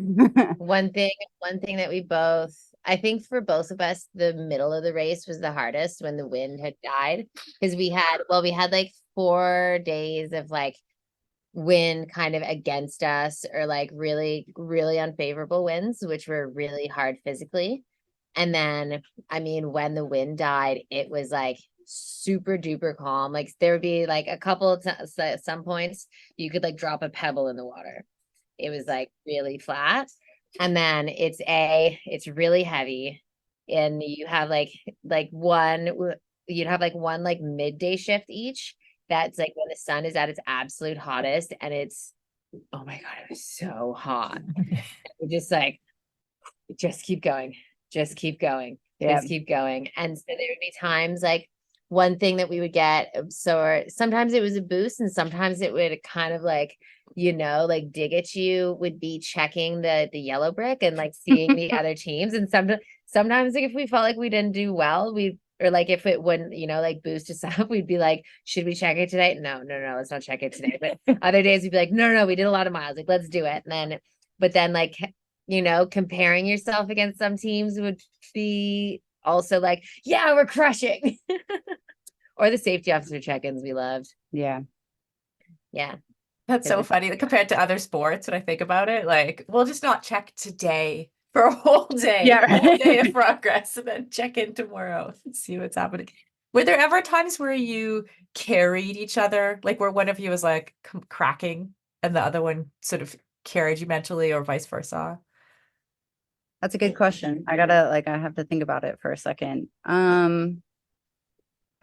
One thing that we both, I think for both of us, the middle of the race was the hardest when the wind had died, because we had like 4 days of like wind kind of against us, or like really, really unfavorable winds, which were really hard physically. And then, I mean, when the wind died, it was like super duper calm. Like there would be like a couple of at some points you could like drop a pebble in the water. It was like really flat. And then it's really heavy, and you have you'd have like one like midday shift each. That's like when the sun is at its absolute hottest, and it's, oh my God, it was so hot. We're just like, just keep going. Just keep going. Just keep going. And so there would be times like one thing that we would get, so sometimes it was a boost, and sometimes it would kind of like, like dig at you, would be checking the yellow brick and like seeing the other teams. And sometimes like if we felt like we didn't do well, or like if it wouldn't, like boost us up, we'd be like, should we check it today? No, let's not check it today. But other days we'd be like, no, we did a lot of miles. Like, let's do it. But then like, comparing yourself against some teams would be also like, yeah, we're crushing. Or the safety officer check-ins we loved. Yeah. Yeah. That's so funny compared to other sports when I think about it. Like, we'll just not check today for a whole day, Yeah, a whole right. day of progress, and then check in tomorrow and see what's happening. Were there ever times where you carried each other, like where one of you was like cracking and the other one sort of carried you mentally, or vice versa? That's a good question. I have to think about it for a second. I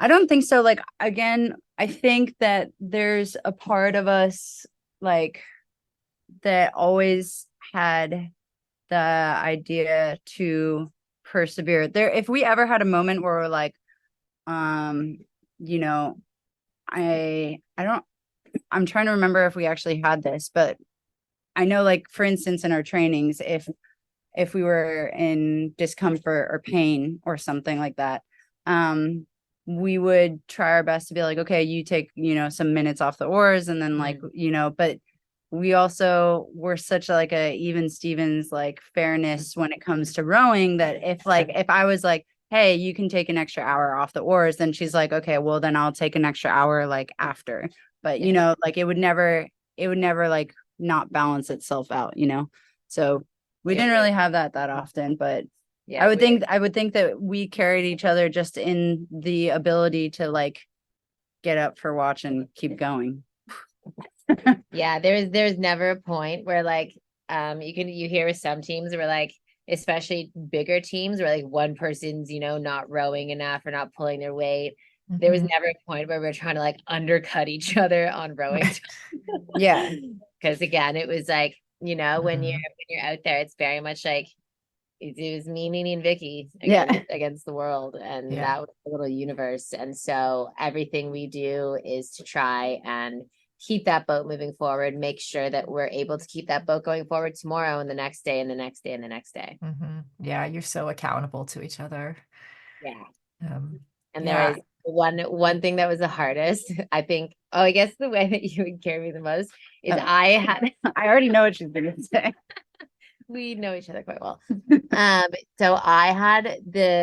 don't think so. Like, again, I think that there's a part of us like that always had the idea to persevere. If we ever had a moment where we're like, you know, I'm trying to remember if we actually had this, but I know, like, for instance, in our trainings, if we were in discomfort or pain or something like that, we would try our best to be like, okay, you take, some minutes off the oars, and then but we also were such like a even Stevens like fairness when it comes to rowing, that if I was like, hey, you can take an extra hour off the oars, then she's like, okay, well then I'll take an extra hour like after. But it would never like not balance itself out, so we didn't really have that often. But I would think that we carried each other just in the ability to like get up for watch and keep going. Yeah, there's never a point where like you hear with some teams where like, especially bigger teams, where like one person's not rowing enough or not pulling their weight. There was never a point where we're trying to like undercut each other on rowing. Yeah, because again, it was like when you're out there, it's very much like it was me, Nini, and Vicky against the world, and that was a little universe. And so everything we do is to try and keep that boat moving forward, make sure that we're able to keep that boat going forward tomorrow and the next day and the next day and the next day. Yeah, you're so accountable to each other. Yeah. And there is one thing that was the hardest, I think. Oh, I guess the way that you would carry me the most is I already know what she's gonna say. We know each other quite well. So I had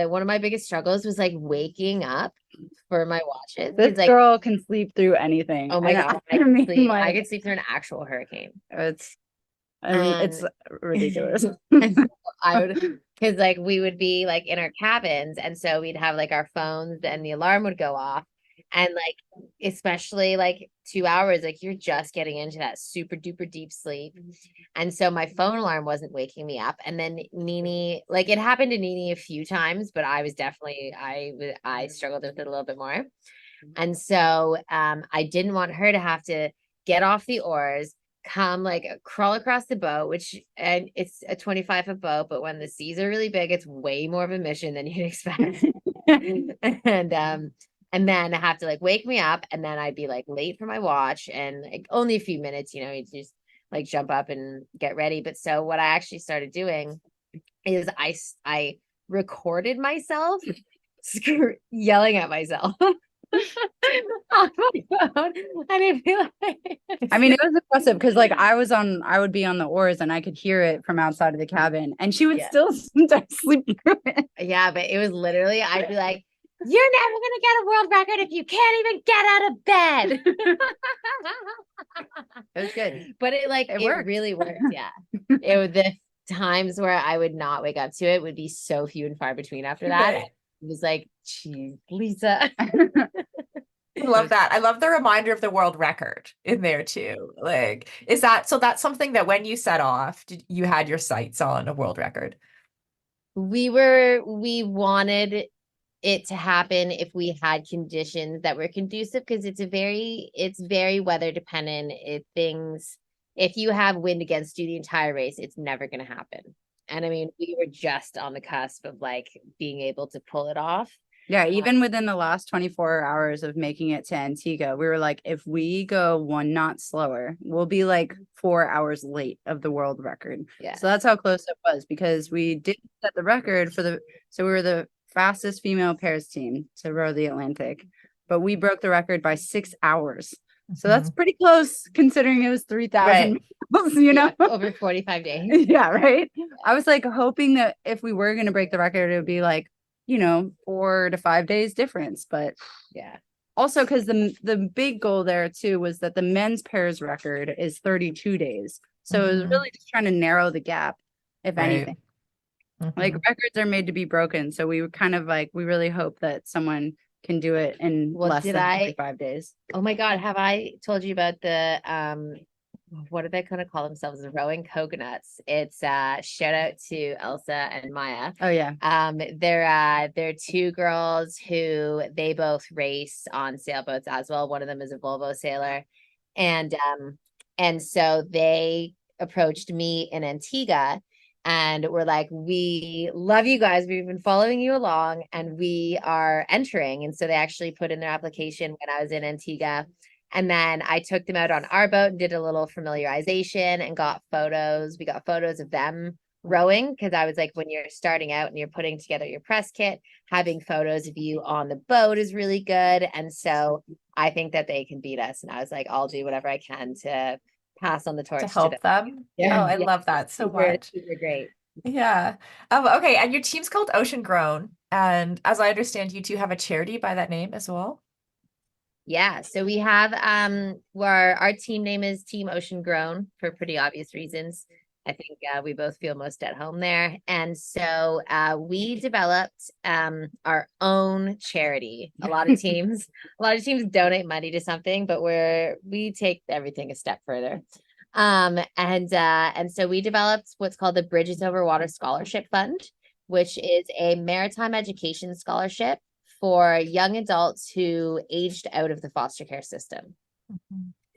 one of my biggest struggles was like waking up for my watches. This girl can sleep through anying. Oh my God. I could sleep through an actual hurricane. It's ridiculous. I would, because like we would be like in our cabins, and so we'd have like our phones and the alarm would go off, and like especially like 2 hours, like you're just getting into that super duper deep sleep, and so my phone alarm wasn't waking me up. And then Nini, like it happened to Nini a few times, but I was definitely I struggled with it a little bit more, and so I didn't want her to have to get off the oars, come like crawl across the boat, and it's a 25-foot boat, but when the seas are really big, it's way more of a mission than you'd expect. And then I have to like wake me up, and then I'd be like late for my watch, and like only a few minutes, you just like jump up and get ready. But so what I actually started doing is I recorded myself yelling at myself on my phone, and I feel like I mean, it was impressive because like I would be on the oars and I could hear it from outside of the cabin, and she would still sometimes sleep through it. Yeah, but it was literally, I'd be like, you're never gonna get a world record if you can't even get out of bed. It was good, but it really worked. Yeah, it was the times where I would not wake up to it would be so few and far between after that. It was like, geez, Lisa. I love that. I love the reminder of the world record in there too. Like, that's something that when you set off, you had your sights on a world record? We wanted it to happen if we had conditions that were conducive, because it's very weather dependent. If you have wind against you the entire race, it's never going to happen. And I mean, we were just on the cusp of like being able to pull it off. Yeah, even within the last 24 hours of making it to Antigua, we were like, if we go 1 knot slower, we'll be like 4 hours late of the world record. Yeah. So that's how close it was, because we did set the record so we were the fastest female pairs team to row the Atlantic, but we broke the record by 6 hours. So that's pretty close considering it was 3,000 miles, over 45 days. Yeah, right. I was like hoping that if we were going to break the record, it would be like 4 to 5 days difference. But Yeah. also because the big goal there too was that the men's pairs record is 32 days. So it was really just trying to narrow the gap, if anything. Like records are made to be broken. So we were kind of like, we really hope that someone can do it in less than 45 days. Oh my God, have I told you about the what are they gonna call themselves? The rowing coconuts. It's shout out to Elsa and Maya. Oh yeah. They're two girls who they both race on sailboats as well. One of them is a Volvo sailor. And so they approached me in Antigua and we're like, we love you guys. We've been following you along and we are entering. And so they actually put in their application when I was in Antigua. And then I took them out on our boat and did a little familiarization and got photos. We got photos of them rowing because I was like, when you're starting out and you're putting together your press kit, having photos of you on the boat is really good. And so I think that they can beat us. And I was like, I'll do whatever I can to pass on the torch to help them. Yeah. Oh, I love that so much. Super great. Yeah. Okay. And your team's called Ocean Grown. And as I understand, you two have a charity by that name as well. Yeah. So we have where our team name is Team Ocean Grown for pretty obvious reasons. I think we both feel most at home there. And so we developed our own charity. A lot of teams donate money to something, but we take everything a step further. And so we developed what's called the Bridges Over Water Scholarship Fund, which is a maritime education scholarship for young adults who aged out of the foster care system.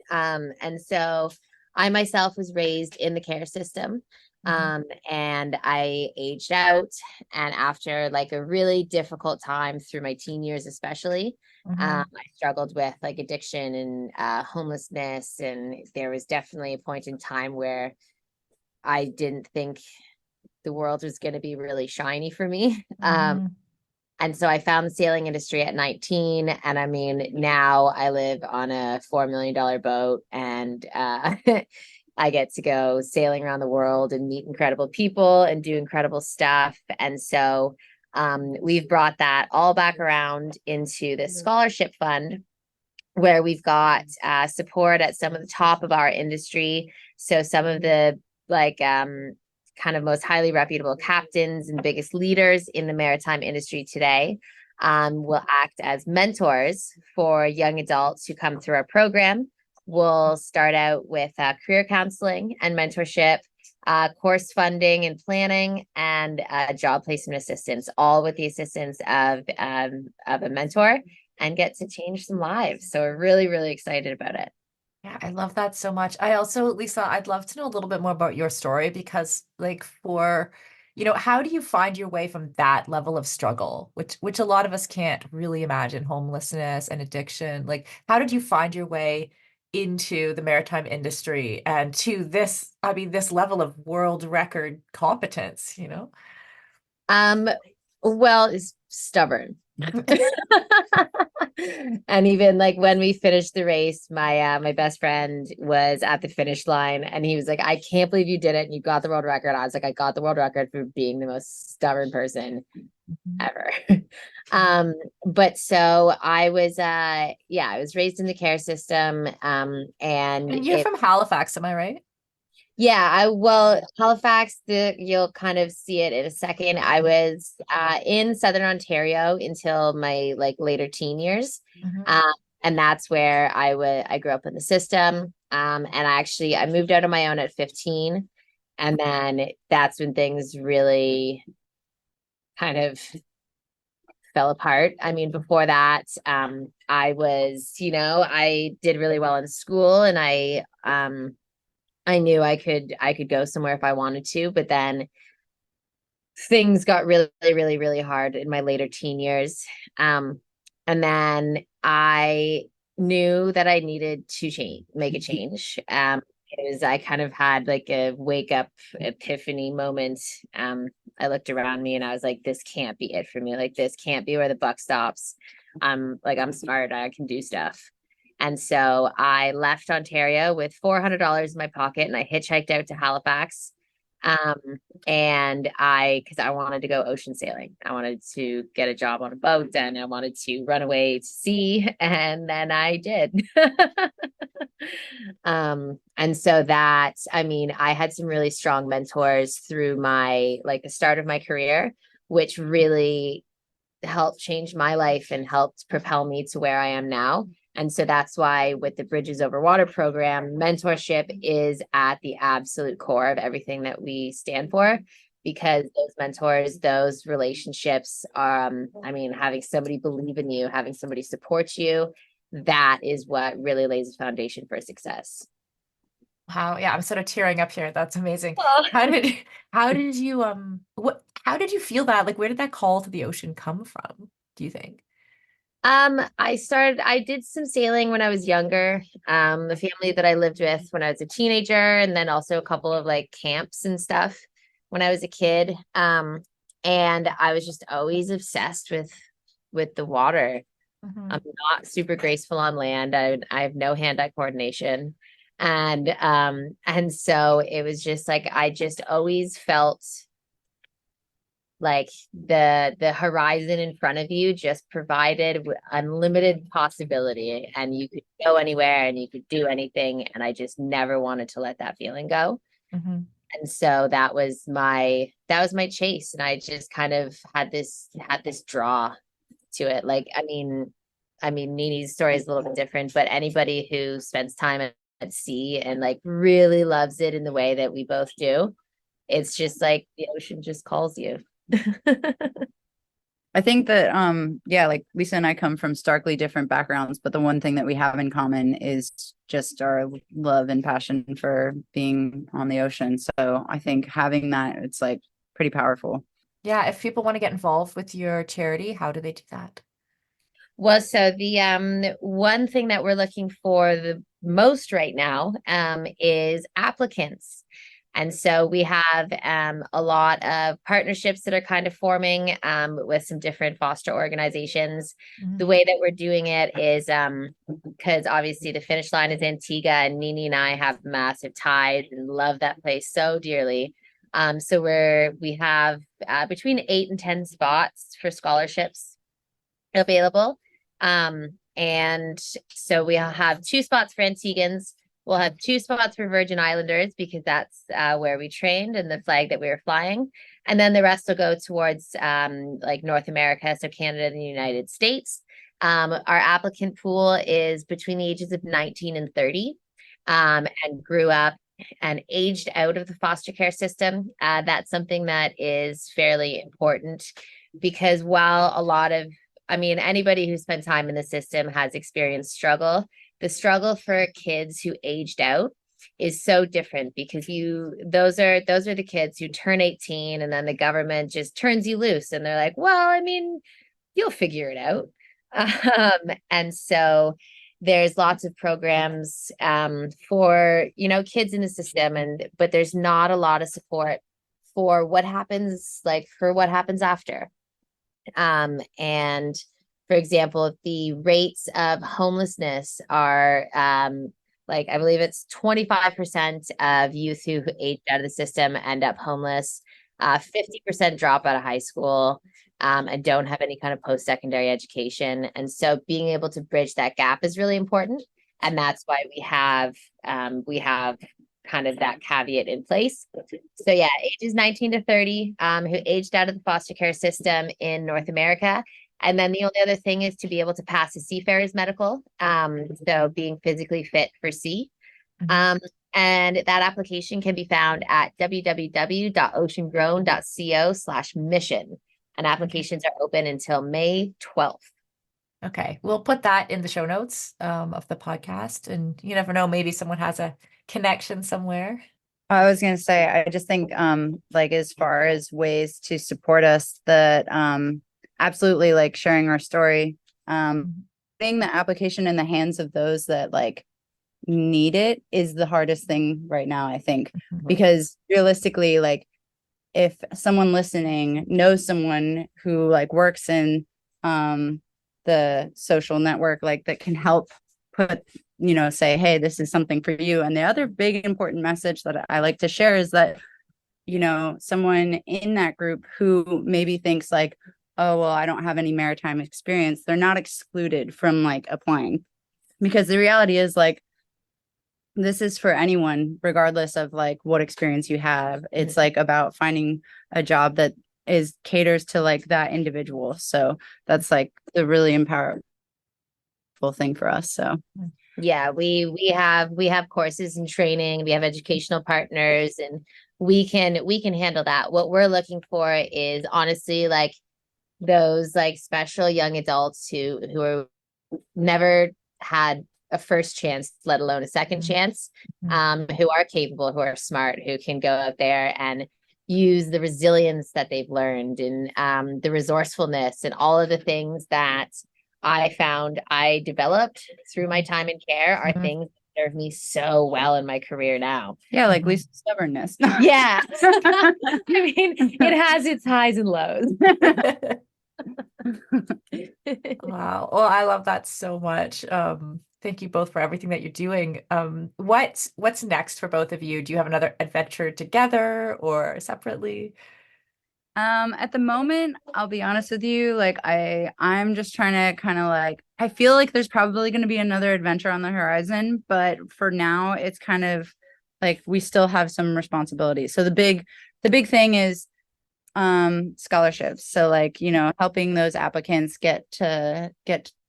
And so I myself was raised in the care system. And I aged out, and after like a really difficult time through my teen years, especially, I struggled with like addiction and homelessness. And there was definitely a point in time where I didn't think the world was going to be really shiny for me. And so I found the sailing industry at 19. And I mean, now I live on a $4 million boat and I get to go sailing around the world and meet incredible people and do incredible stuff. And so we've brought that all back around into the scholarship fund where we've got support at some of the top of our industry. So some of the kind of most highly reputable captains and biggest leaders in the maritime industry today will act as mentors for young adults who come through our program. We'll start out with career counseling and mentorship, course funding and planning, and job placement assistance, all with the assistance of a mentor, and get to change some lives. So we're really, really excited about it. Yeah, I love that so much. I also, Lisa, I'd love to know a little bit more about your story because like how do you find your way from that level of struggle, which a lot of us can't really imagine, homelessness and addiction. Like, how did you find your way into the maritime industry and to this level of world record competence, Well, it's stubborn. And even like when we finished the race, my best friend was at the finish line and he was like, I can't believe you did it and you got the world record. I was like, I got the world record for being the most stubborn person ever. But so I was I was raised in the care system. And you're from Halifax, am I right? Yeah, Halifax, you'll kind of see it in a second. I was in Southern Ontario until my like later teen years. And that's where I grew up in the system. And I moved out on my own at 15. And then that's when things really kind of fell apart. I mean, before that, I was, I did really well in school and I knew I could go somewhere if I wanted to, but then things got really, really, really hard in my later teen years. And then I knew that I needed to make a change. Because I kind of had like a wake up epiphany moment. I looked around me and I was like, this can't be it for me. Like, this can't be where the buck stops. I'm smart. I can do stuff. And so I left Ontario with $400 in my pocket and I hitchhiked out to Halifax. Because I wanted to go ocean sailing. I wanted to get a job on a boat and I wanted to run away to sea. And then I did. And so that, I mean, I had some really strong mentors through the start of my career, which really helped change my life and helped propel me to where I am now. And so that's why with the Bridges Over Water program, mentorship is at the absolute core of everything that we stand for, because those mentors, those relationships, I mean, having somebody believe in you, having somebody support you, that is what really lays the foundation for success. Wow, yeah, I'm sort of tearing up here. That's amazing. Oh. How did you how did you feel that? Like, where did that call to the ocean come from, do you think? I did some sailing when I was younger. The family that I lived with when I was a teenager, and then also a couple of like camps and stuff when I was a kid. And I was just always obsessed with the water. Mhm. I'm not super graceful on land. I have no hand-eye coordination. And so it was just like I just always felt like the horizon in front of you just provided unlimited possibility, and you could go anywhere and you could do anything, and I just never wanted to let that feeling go. Mhm. And so that was my chase, and I just kind of had this draw to it. Like, I mean Nini's story is a little bit different, but anybody who spends time at sea and like really loves it in the way that we both do, it's just like the ocean just calls you. I think that yeah, like Lisa and I come from starkly different backgrounds, but the one thing that we have in common is just our love and passion for being on the ocean. So I think having that, it's like pretty powerful. Yeah, if people want to get involved with your charity, how do they do that? Well, so the one thing that we're looking for the most right now is applicants. And so we have a lot of partnerships that are kind of forming with some different foster organizations. Mhm. The way that we're doing it is because obviously the finish line is Antigua, and Nini and I have massive ties and love that place so dearly. So we have between 8 and 10 spots for scholarships available. And so we'll have 2 spots for Antiguans. We'll have 2 spots for Virgin Islanders, because that's where we trained and the flag that we were flying. And then the rest will go towards like North America, so Canada and the United States. Our applicant pool is between the ages of 19 and 30, and grew up and aged out of the foster care system. That's something that is fairly important, because while anybody who spent time in the system has experienced struggle, the struggle for kids who aged out is so different, because those are the kids who turn 18 and then the government just turns you loose and they're like, well, I mean, you'll figure it out. And so there's lots of programs for kids in the system, but there's not a lot of support for what happens after. And for example, the rates of homelessness are like, I believe it's 25% of youth who age out of the system end up homeless. 50% drop out of high school and don't have any kind of post-secondary education. And so being able to bridge that gap is really important. And that's why we have kind of that caveat in place. So yeah, ages 19 to 30 who aged out of the foster care system in North America. And then the only other thing is to be able to pass a seafarer's medical. So being physically fit for sea. Mhm. And that application can be found at www.oceangrown.co/mission. And applications are open until May 12th. Okay, we'll put that in the show notes of the podcast, and you never know, maybe someone has a connection somewhere. I was going to say, I just think like as far as ways to support us, that absolutely, like sharing our story, putting the application in the hands of those that like need it is the hardest thing right now, I think, because realistically, like if someone listening knows someone who like works in the social network, like that can help put, say, hey, this is something for you. And the other big important message that I like to share is that you know, someone in that group who maybe thinks like, oh, well, I don't have any maritime experience, they're not excluded from like applying. Because the reality is like, this is for anyone, regardless of like what experience you have. It's like about finding a job that is caters to like that individual. So that's like the really powerful thing for us. So Yeah, we have courses and training, we have educational partners, and we can handle that. What we're looking for is honestly like those like special young adults who are never had a first chance, let alone a second chance, who are capable, who are smart, who can go out there and use the resilience that they've learned, and the resourcefulness and all of the things that I found I developed through my time in care are things that serve me so well in my career now. yeah, like Lisa's stubbornness. Yeah. I mean, it has its highs and lows. Wow. Well, I love that so much. Thank you both for everything that you're doing. What's next for both of you? Do you have another adventure together or separately? At the moment, I'll be honest with you, like I'm just trying to kind of like, I feel like there's probably going to be another adventure on the horizon, but for now it's kind of like we still have some responsibilities. So the big thing is scholarships. So like, you know, helping those applicants get the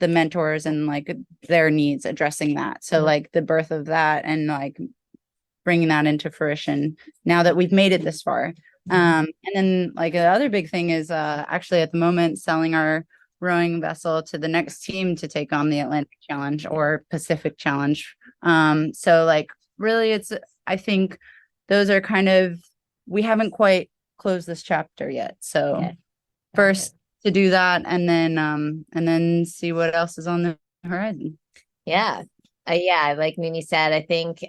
mentors and like their needs, addressing that. So like the birth of that and like bringing that into fruition now that we've made it this far. And then like the other big thing is actually at the moment selling our rowing vessel to the next team to take on the Atlantic Challenge or Pacific Challenge. So like really I think those are kind of, we haven't quite closed this chapter yet. So Yeah. first to do that and then see what else is on the horizon. Yeah. Yeah, like Nini said, I think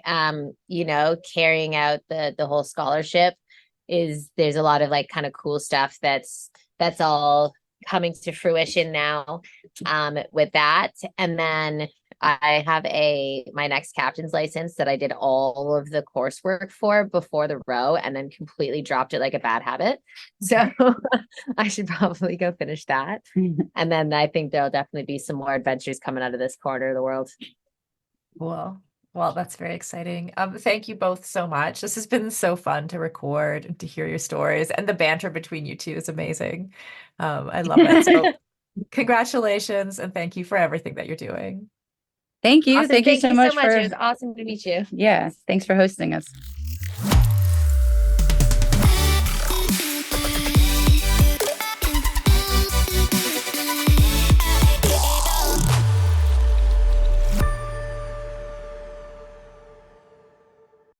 you know, carrying out the whole scholarship there's a lot of like kind of cool stuff that's all coming to fruition now with that. And then I have my next captain's license that I did all of the coursework for before the row and then completely dropped it like a bad habit. So I should probably go finish that. And then I think there'll definitely be some more adventures coming out of this corner of the world. Cool. Well, that's very exciting. Thank you both so much. This has been so fun to record and to hear your stories, and the banter between you two is amazing. I love it. So congratulations and thank you for everything that you're doing. Thank you. Awesome. Thank you so much It was awesome to meet you. yeah, thanks for hosting us.